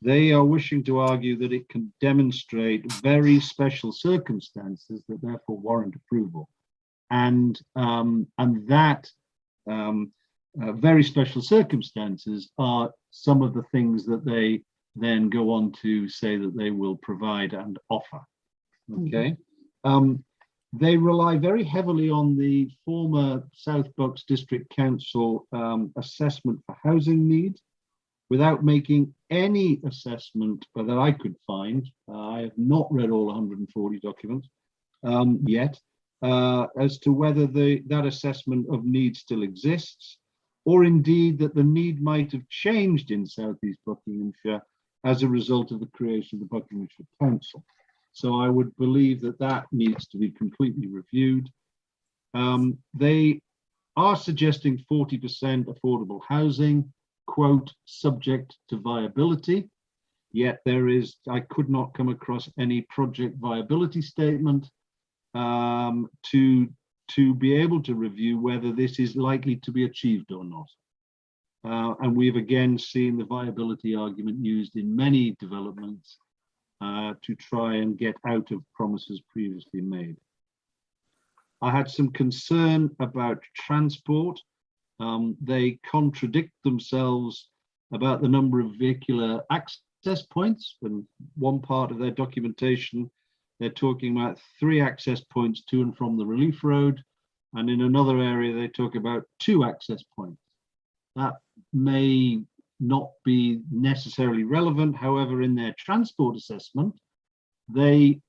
they are wishing to argue that it can demonstrate very special circumstances that therefore warrant approval. And that very special circumstances are some of the things that they then go on to say that they will provide and offer. Okay. They rely very heavily on the former South Bucks District Council assessment for housing needs without making any assessment that I could find. I have not read all 140 documents yet as to whether that assessment of need still exists, or indeed that the need might have changed in South East Buckinghamshire as a result of the creation of the Buckinghamshire Council. So I would believe that that needs to be completely reviewed. They are suggesting 40% affordable housing, quote, subject to viability. Yet I could not come across any project viability statement to be able to review whether this is likely to be achieved or not. And we've again seen the viability argument used in many developments to try and get out of promises previously made. I had some concern about transport. They contradict themselves about the number of vehicular access points. In one part of their documentation, they're talking about 3 access points to and from the relief road. And in another area, they talk about 2 access points. That may not be necessarily relevant. However, in their transport assessment, they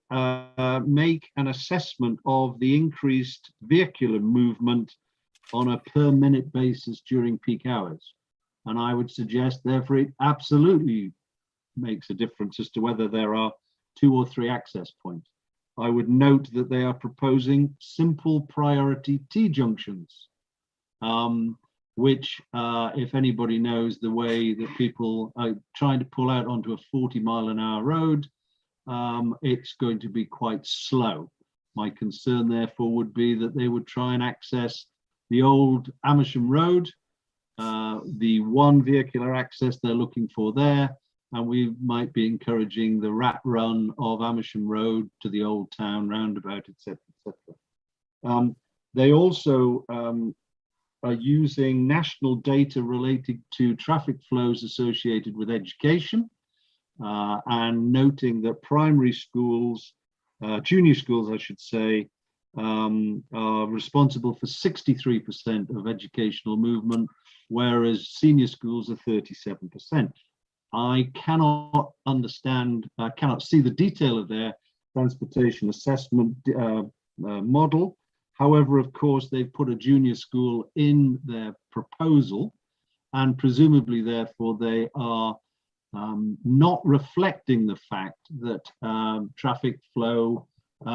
make an assessment of the increased vehicular movement on a per minute basis during peak hours. And I would suggest, therefore, it absolutely makes a difference as to whether there are 2 or 3 access points. I would note that they are proposing simple priority T-junctions, which, if anybody knows the way that people are trying to pull out onto a 40-mile-an-hour road, it's going to be quite slow. My concern, therefore, would be that they would try and access the old Amersham Road, the one vehicular access they're looking for there, and we might be encouraging the rat run of Amersham Road to the old town roundabout, etc., etc. They also are using national data related to traffic flows associated with education, and noting that primary schools, junior schools, I should say, are responsible for 63% of educational movement, whereas senior schools are 37%. I cannot understand, I cannot see the detail of their transportation assessment model. However, of course, they've put a junior school in their proposal, and presumably, therefore, they are not reflecting the fact that traffic flow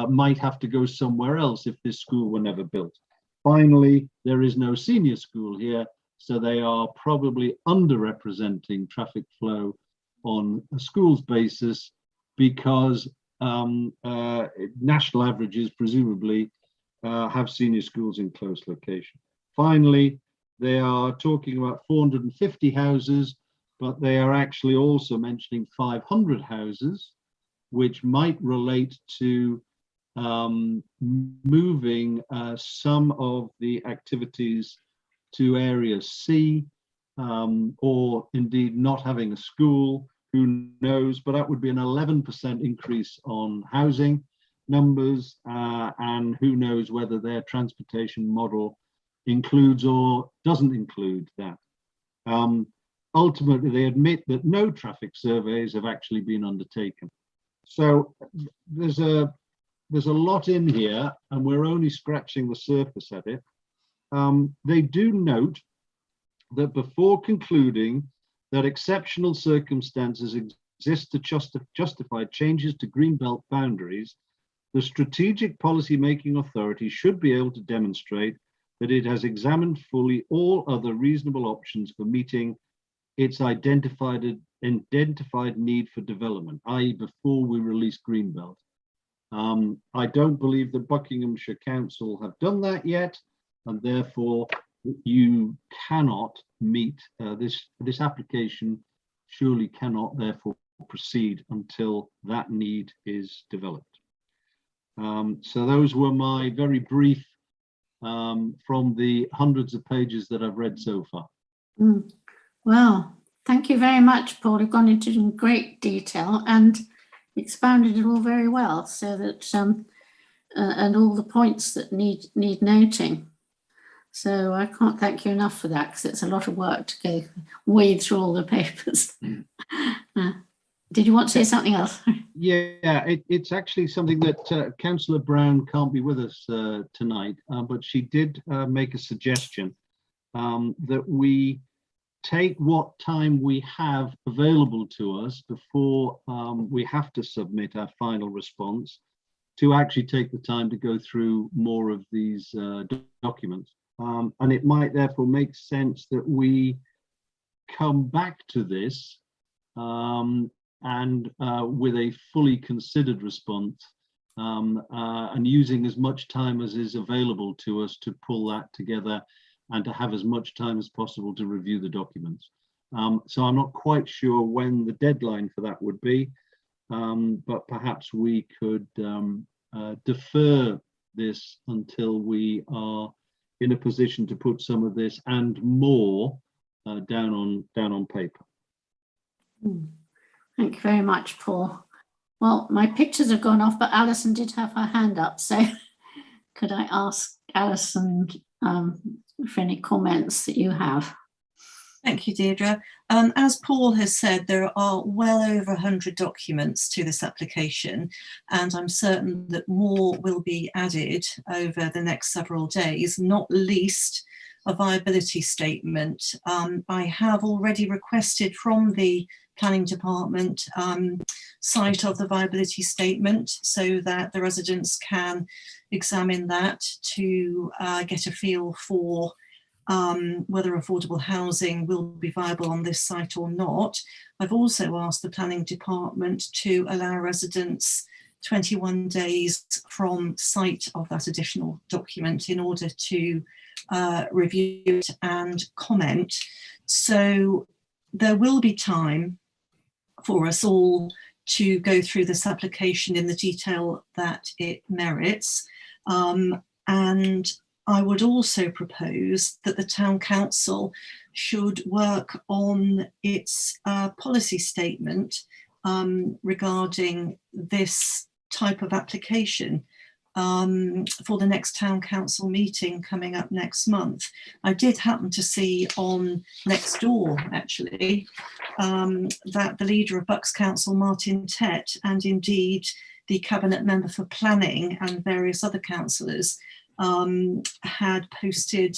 might have to go somewhere else if this school were never built. Finally, there is no senior school here, so they are probably underrepresenting traffic flow on a schools basis, because national averages presumably have senior schools in close location. Finally, they are talking about 450 houses, but they are actually also mentioning 500 houses, which might relate to moving some of the activities to area C, or indeed not having a school, who knows, but that would be an 11% increase on housing numbers, and who knows whether their transportation model includes or doesn't include that. Ultimately, they admit that no traffic surveys have actually been undertaken. So there's a lot in here, and we're only scratching the surface at it. They do note that before concluding that exceptional circumstances exist to justify changes to greenbelt boundaries, the strategic policy-making authority should be able to demonstrate that it has examined fully all other reasonable options for meeting its identified need for development, i.e. before we release greenbelt. I don't believe the Buckinghamshire Council have done that yet, and therefore you cannot meet this application surely cannot therefore proceed until that need is developed. So those were my very brief from the hundreds of pages that I've read so far. Well, thank you very much, Paul. You've gone into great detail and expounded it all very well, so that and all the points that need noting. So I can't thank you enough for that, because it's a lot of work to go wade through all the papers. Did you want to say something else? Yeah, it's actually something that Councillor Brown can't be with us tonight, but she did make a suggestion that we take what time we have available to us before we have to submit our final response, to actually take the time to go through more of these documents. And it might therefore make sense that we come back to this and with a fully considered response, and using as much time as is available to us to pull that together and to have as much time as possible to review the documents. So I'm not quite sure when the deadline for that would be, but perhaps we could defer this until we are in a position to put some of this and more down on paper. Thank you very much, Paul. Well, my pictures have gone off, but Alison did have her hand up, so could I ask Alison for any comments that you have? Thank you, Deirdre. As Paul has said, there are well over 100 documents to this application, and I'm certain that more will be added over the next several days, not least a viability statement. I have already requested from the planning department sight of the viability statement so that the residents can examine that to get a feel for whether affordable housing will be viable on this site or not. I've also asked the planning department to allow residents 21 days from sight of that additional document in order to review it and comment. So there will be time for us all to go through this application in the detail that it merits. And I would also propose that the town council should work on its policy statement regarding this type of application for the next town council meeting coming up next month. I did happen to see on Nextdoor, actually, that the leader of Bucks Council, Martin Tett, and indeed the cabinet member for planning and various other councillors had posted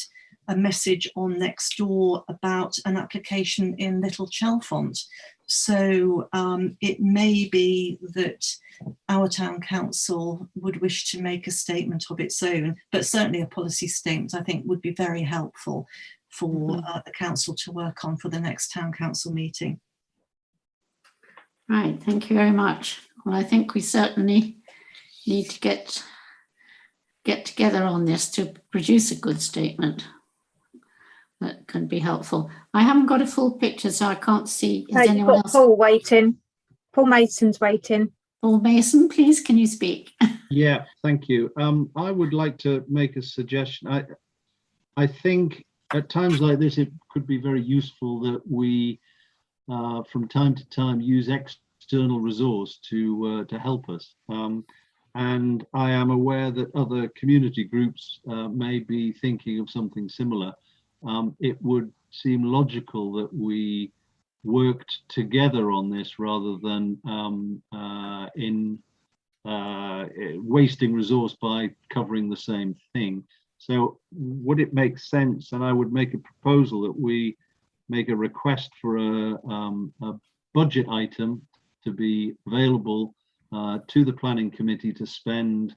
a message on Nextdoor about an application in Little Chalfont. So it may be that our town council would wish to make a statement of its own, but certainly a policy statement I think would be very helpful for the council to work on for the next town council meeting. Right, thank you very much. Well, I think we certainly need to get together on this to produce a good statement that can be helpful. I haven't got a full picture, so I can't see. Is anyone else? Paul waiting. Paul Mason's waiting. Paul Mason, please, can you speak? Yeah, thank you. I would like to make a suggestion. I think at times like this, it could be very useful that we, from time to time, use external resource to help us. And I am aware that other community groups may be thinking of something similar. It would seem logical that we worked together on this rather than wasting resource by covering the same thing. So would it make sense, and I would make a proposal that we make a request for a budget item to be available to the planning committee to spend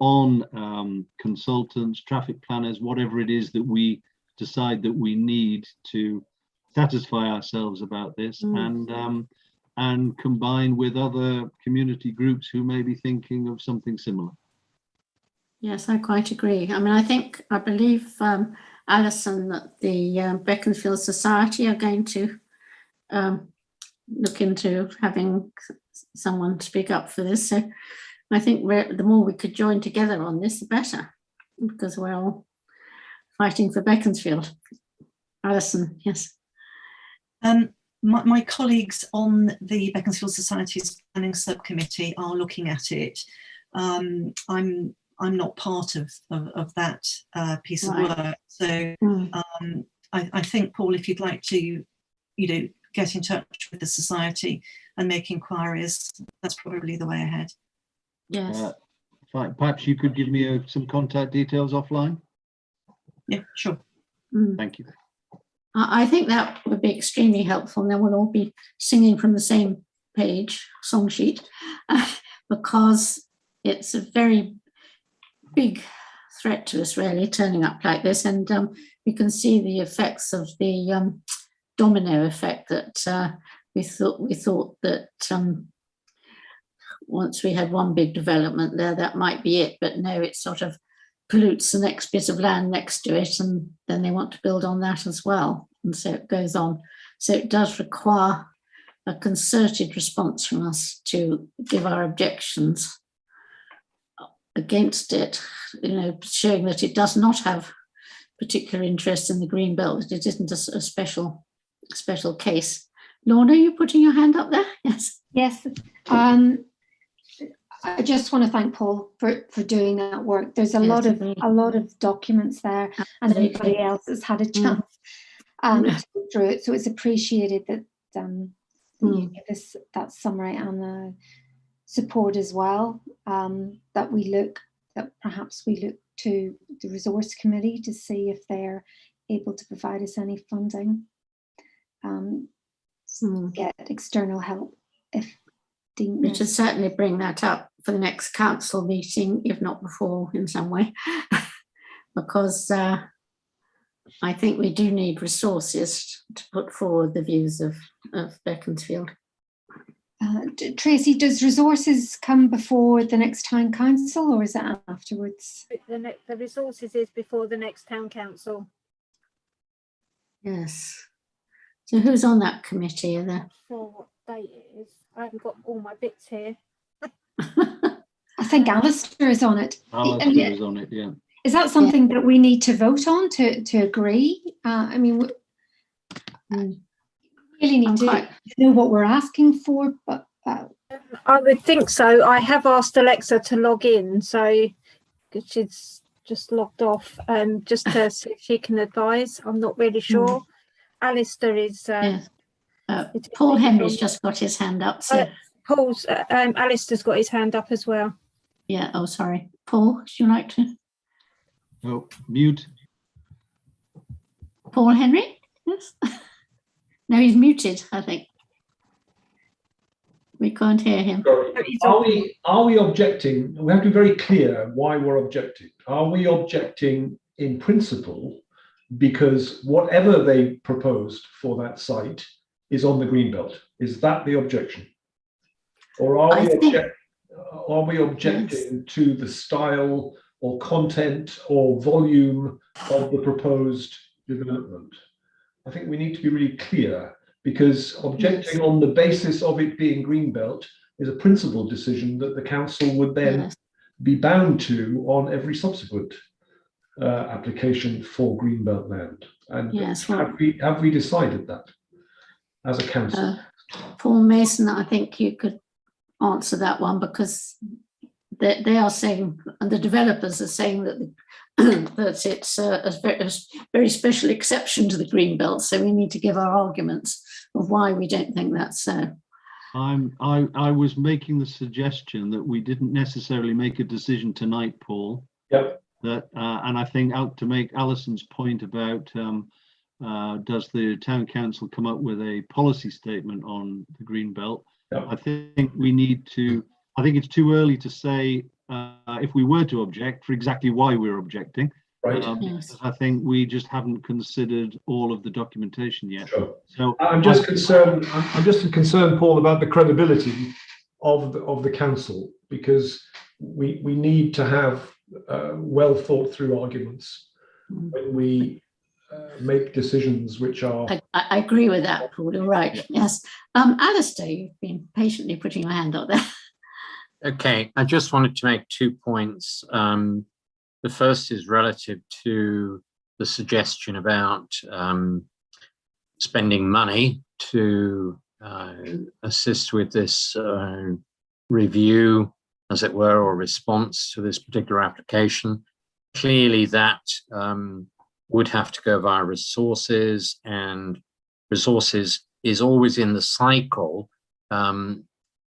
on consultants, traffic planners, whatever it is that we decide that we need to satisfy ourselves about this, and combine with other community groups who may be thinking of something similar. Yes, I quite agree. I mean, I believe, Alison, that the Beaconsfield Society are going to look into having someone speak up for this. So I think the more we could join together on this, the better, because we're all fighting for Beaconsfield. Alison, yes. My colleagues on the Beaconsfield Society's planning subcommittee are looking at it. I'm not part of that piece of work. So I think, Paul, if you'd like to, get in touch with the society and make inquiries, that's probably the way ahead. Yes. Perhaps you could give me some contact details offline. Yeah, sure. Thank you. I think that would be extremely helpful, and then we'll all be singing from the same page, song sheet, because it's a very big threat to us, really, turning up like this. And we can see the effects of the domino effect that we thought that once we had one big development there, that might be it. But no, it's sort of pollutes the next bit of land next to it, and then they want to build on that as well. And so it goes on. So it does require a concerted response from us to give our objections against it, showing that it does not have particular interest in the green belt, that it isn't a special case. Lorna, are you putting your hand up there? Yes. Yes. I just want to thank Paul for doing that work. There's a lot of documents there, and everybody else has had a chance to go through it. So it's appreciated that you give us that summary and support as well. That perhaps we look to the resource committee to see if they're able to provide us any funding. Get external help if deemed We should certainly bring that up for the next council meeting, if not before, in some way, because I think we do need resources to put forward the views of Beaconsfield. Tracy, does resources come before the next town council, or is it afterwards? The resources is before the next town council. Yes. So who's on that committee? For what date it is? I haven't got all my bits here. I think Alistair is on it. Alistair is on it, yeah. Is that something that we need to vote on to agree? I mean, we really need to know what we're asking for, but I would think so. I have asked Alexa to log in, so she's just logged off, just to see if she can advise. I'm not really sure. Alistair is. Paul Henry's just got his hand up. So Alistair's got his hand up as well. Yeah. Oh, sorry, Paul. Would you like to? Oh, mute. Paul Henry. Yes. No, he's muted, I think. We can't hear him. Are we objecting? We have to be very clear why we're objecting. Are we objecting in principle because whatever they proposed for that site is on the greenbelt? Is that the objection? Or are we objecting to the style or content or volume of the proposed development? I think we need to be really clear, because objecting on the basis of it being greenbelt is a principled decision that the council would then be bound to on every subsequent application for greenbelt land. And have we decided that as a council? Paul Mason, I think you could answer that one, because they are saying, and the developers are saying that that it's a very special exception to the green belt. So we need to give our arguments of why we don't think that's so. I was making the suggestion that we didn't necessarily make a decision tonight, Paul. Yep. That and I think to make Alison's point about does the town council come up with a policy statement on the green belt? Yep. I think we need to. I think it's too early to say if we were to object for exactly why we're objecting. Right. Because I think we just haven't considered all of the documentation yet. Sure. So I'm just concerned. I'm just concerned, Paul, about the credibility of the council, because we need to have well thought through arguments when we make decisions which are. I agree with that, Paul. You're right. Yes. Alistair, you've been patiently putting your hand up there. Okay, I just wanted to make 2 points. The first is relative to the suggestion about spending money to assist with this review, as it were, or response to this particular application. Clearly that would have to go via resources, and resources is always in the cycle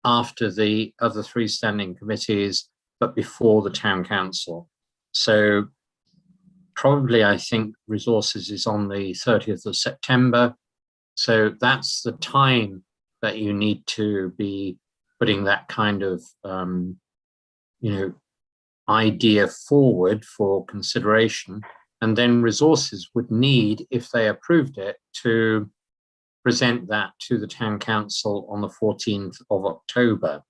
after the other 3 standing committees, but before the town council. So probably I think resources is on the 30th of September. So that's the time that you need to be putting that kind of, idea forward for consideration. And then resources would need, if they approved it, to present that to the town council on the 14th of October.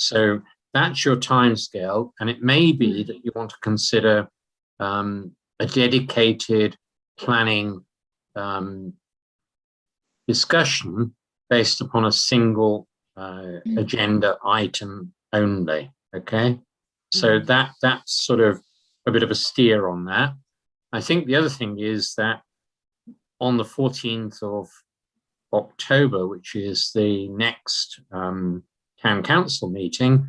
So that's your timescale, and it may be that you want to consider a dedicated planning discussion based upon a single agenda item only. Okay, so that's sort of a bit of a steer on that. I think the other thing is that on the 14th of October, which is the next town council meeting,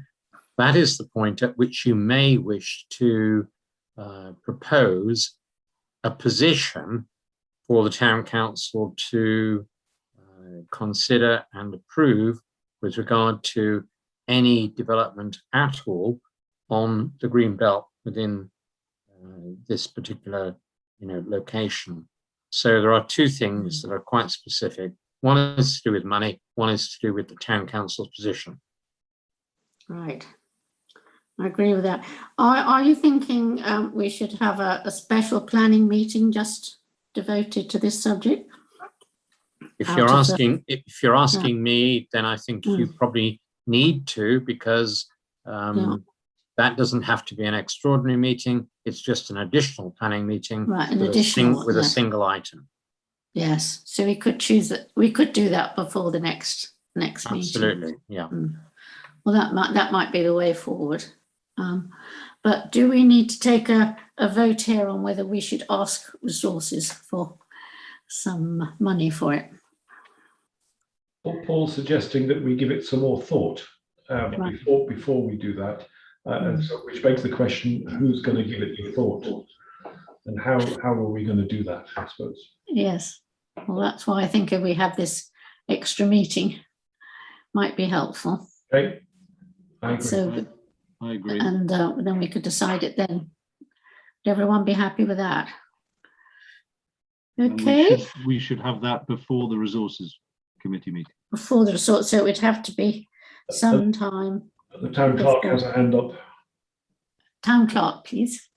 that is the point at which you may wish to propose a position for the town council to consider and approve with regard to any development at all on the green belt within this particular, location. So there are two things that are quite specific. One is to do with money, one is to do with the town council's position. Right. I agree with that. Are you thinking we should have a special planning meeting just devoted to this subject? If you're asking me, then I think you probably need to, because that doesn't have to be an extraordinary meeting. It's just an additional planning meeting, right? With a single item. Yes. So we could choose that. We could do that before the next meeting. Absolutely. Yeah. Well, that might be the way forward. But do we need to take a vote here on whether we should ask resources for some money for it? Paul's suggesting that we give it some more thought before we do that, and so which begs the question: who's going to give it the thought, and how are we going to do that? I suppose. Yes. Well, that's why I think if we have this extra meeting, might be helpful. Okay. I agree. So, I agree. And then we could decide it then. Would everyone be happy with that? Okay. We should have that before the resources committee meeting. Before the resort, so it would have to be sometime. The town clerk has a hand up. Town clerk, please.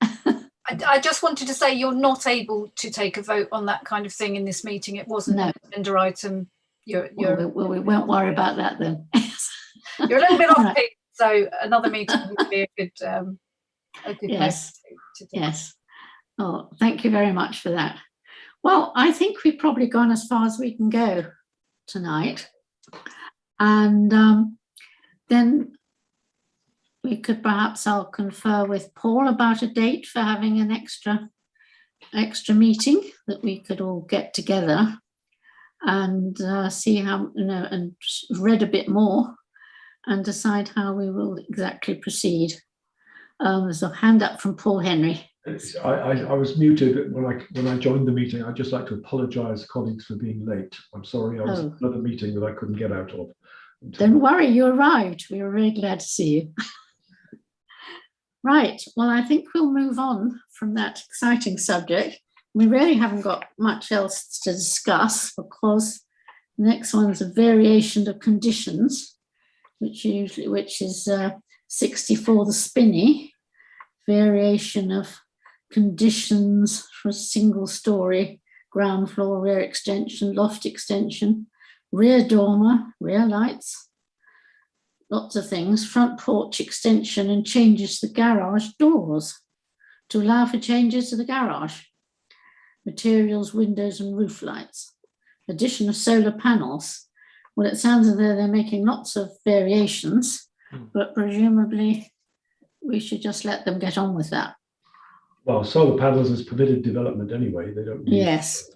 I just wanted to say you're not able to take a vote on that kind of thing in this meeting. It wasn't an agenda item. Well, we won't worry about that then. You're a little bit off pick, so another meeting would be a good yes. to do. Yes. Oh, thank you very much for that. Well, I think we've probably gone as far as we can go tonight, and then we could perhaps I'll confer with Paul about a date for having an extra meeting that we could all get together and see how, and read a bit more and decide how we will exactly proceed. There's a hand up from Paul Henry. I was muted when I joined the meeting. I'd just like to apologise, colleagues, for being late. I'm sorry, I was in another meeting that I couldn't get out of. Don't worry, you arrived. We were really glad to see you. Right, well, I think we'll move on from that exciting subject. We really haven't got much else to discuss because the next one's a variation of conditions, which is 64 the Spinney, variation of conditions for a single story, ground floor, rear extension, loft extension, rear dormer, rear lights, lots of things, front porch extension and changes to the garage doors to allow for changes to the garage, materials, windows and roof lights, addition of solar panels. Well, it sounds as though they're making lots of variations, but presumably we should just let them get on with that. Well, solar panels is permitted development anyway. They don't. Yes.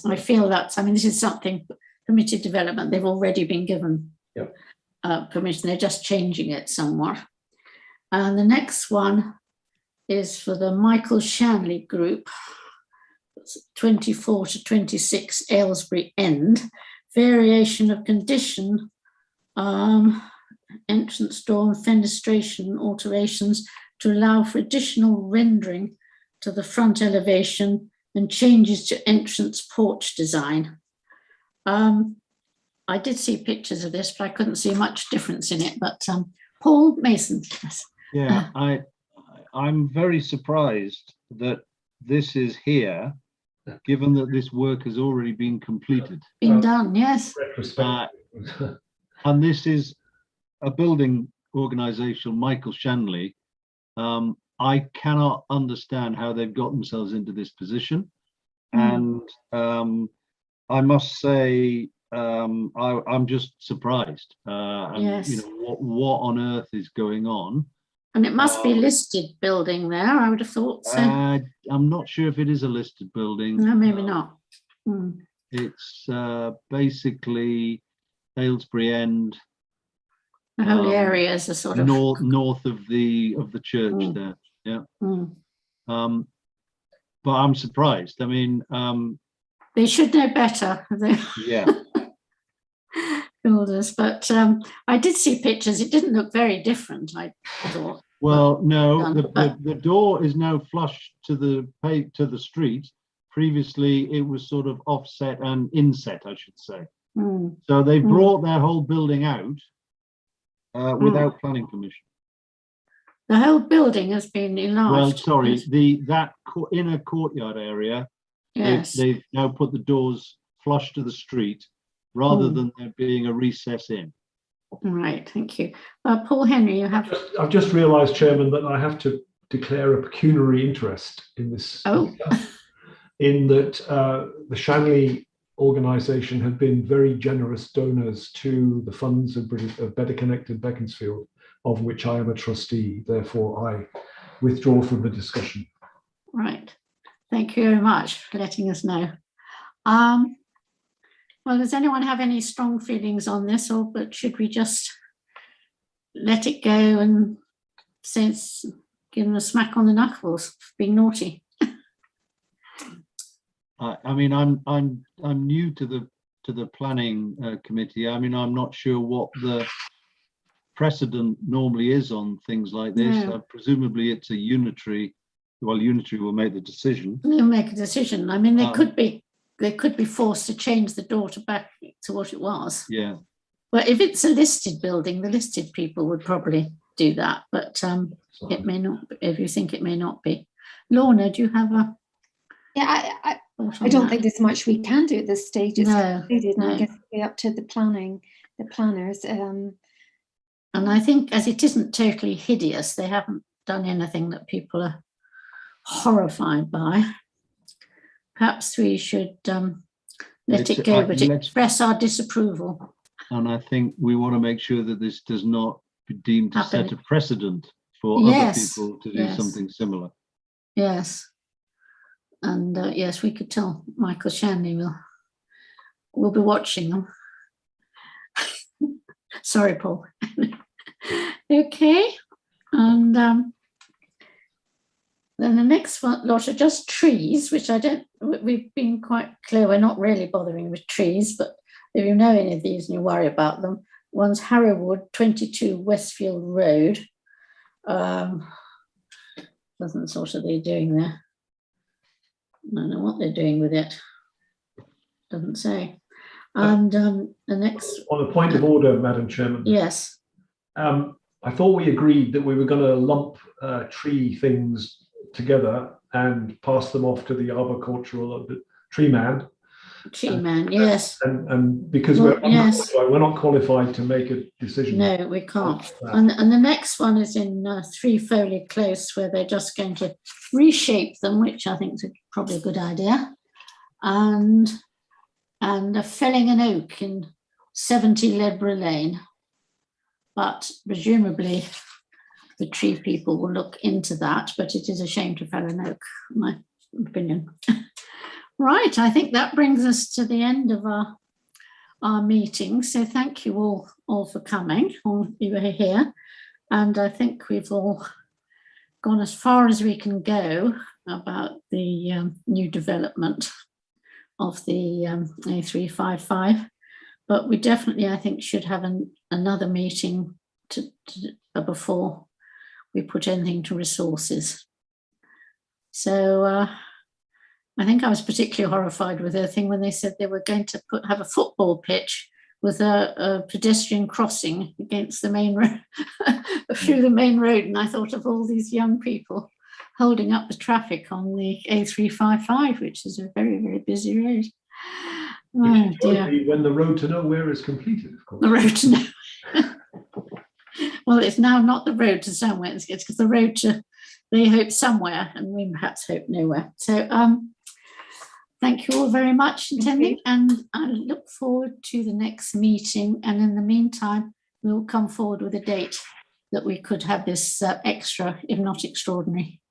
I feel that's, this is something permitted development. They've already been given permission. They're just changing it somewhat. And the next one is for the Michael Shanley Group, 24 to 26 Aylesbury End, variation of condition, entrance door and fenestration alterations to allow for additional rendering to the front elevation and changes to entrance porch design. I did see pictures of this, but I couldn't see much difference in it. But Paul Mason. Yeah, I'm very surprised that this is here, given that this work has already been completed. Been done, yes. And this is a building organisation, Michael Shanley, I cannot understand how they've got themselves into this position. And I must say, I'm just surprised. And Yes. you know, what on earth is going on? And it must be a listed building there, I would have thought so. I'm not sure if it is a listed building. No, maybe not. It's basically Aylesbury End. The whole area is a sort of north of the church there. Yeah. But I'm surprised. I mean, they should know better. Yeah. Builders, but I did see pictures. It didn't look very different, I thought. Well, no, the door is now flush to the street. Previously, it was sort of offset and inset, I should say. So they brought their whole building out without planning permission. The whole building has been enlarged. Well, sorry, that inner courtyard area. Yes. They've now put the doors flush to the street rather than there being a recess in. Right, thank you. Paul Henry, you have... I've just realised, Chairman, that I have to declare a pecuniary interest in this. In that the Shanley organisation have been very generous donors to the funds of Better Connected Beaconsfield, of which I am a trustee. Therefore, I withdraw from the discussion. Right. Thank you very much for letting us know. Well, does anyone have any strong feelings on this, but should we just let it go and give them a smack on the knuckles for being naughty? I mean, I'm new to the planning committee. I mean, I'm not sure what the precedent normally is on things like this. Presumably, it's a unitary. Well, unitary will make the decision. They'll make a decision. I mean, they could be forced to change the door back to what it was. Yeah. But if it's a listed building, the listed people would probably do that. But it may not. If you think it may not be, Lorna, do you have a? Yeah, I don't think there's much we can do at this stage. It's completed, and I guess it'll be up to the planners. And I think as it isn't totally hideous, they haven't done anything that people are horrified by. Perhaps we should let it go, but express our disapproval. And I think we want to make sure that this does not be deemed to set a precedent for other people to do something similar. Yes. And yes, we could tell Michael Shanley we'll be watching them. Sorry, Paul. Okay. And then the next lot are just trees, which we've been quite clear we're not really bothering with trees, but if you know any of these and you worry about them, one's Harrowwood, 22 Westfield Road. Doesn't sort of they're doing there. I don't know what they're doing with it. Doesn't say. And the next... On a point of order, Madam Chairman. Yes. I thought we agreed that we were going to lump tree things together and pass them off to the arboricultural tree man. Tree man, yes. And because we're not qualified to make a decision. No, we can't. And the next one is in 3 Foley Close, where they're just going to reshape them, which I think is probably a good idea. And felling an oak in 70 Ledborough Lane. But presumably the tree people will look into that, but it is a shame to fell an oak, in my opinion. Right, I think that brings us to the end of our meeting. So thank you all for coming, all you were here. And I think we've all gone as far as we can go about the new development of the A355. But we definitely, I think, should have another meeting before we put anything to resources. So I think I was particularly horrified with their thing when they said they were going to have a football pitch with a pedestrian crossing against the main road, through the main road. And I thought of all these young people holding up the traffic on the A355, which is a very, very busy road. Oh, dear. When the road to nowhere is completed, of course. The road to nowhere. Well, it's now not the road to somewhere, it's because the road to, they hope somewhere, and we perhaps hope nowhere. So thank you all very much for attending, and I look forward to the next meeting. And in the meantime, we'll come forward with a date that we could have this extra, if not extraordinary,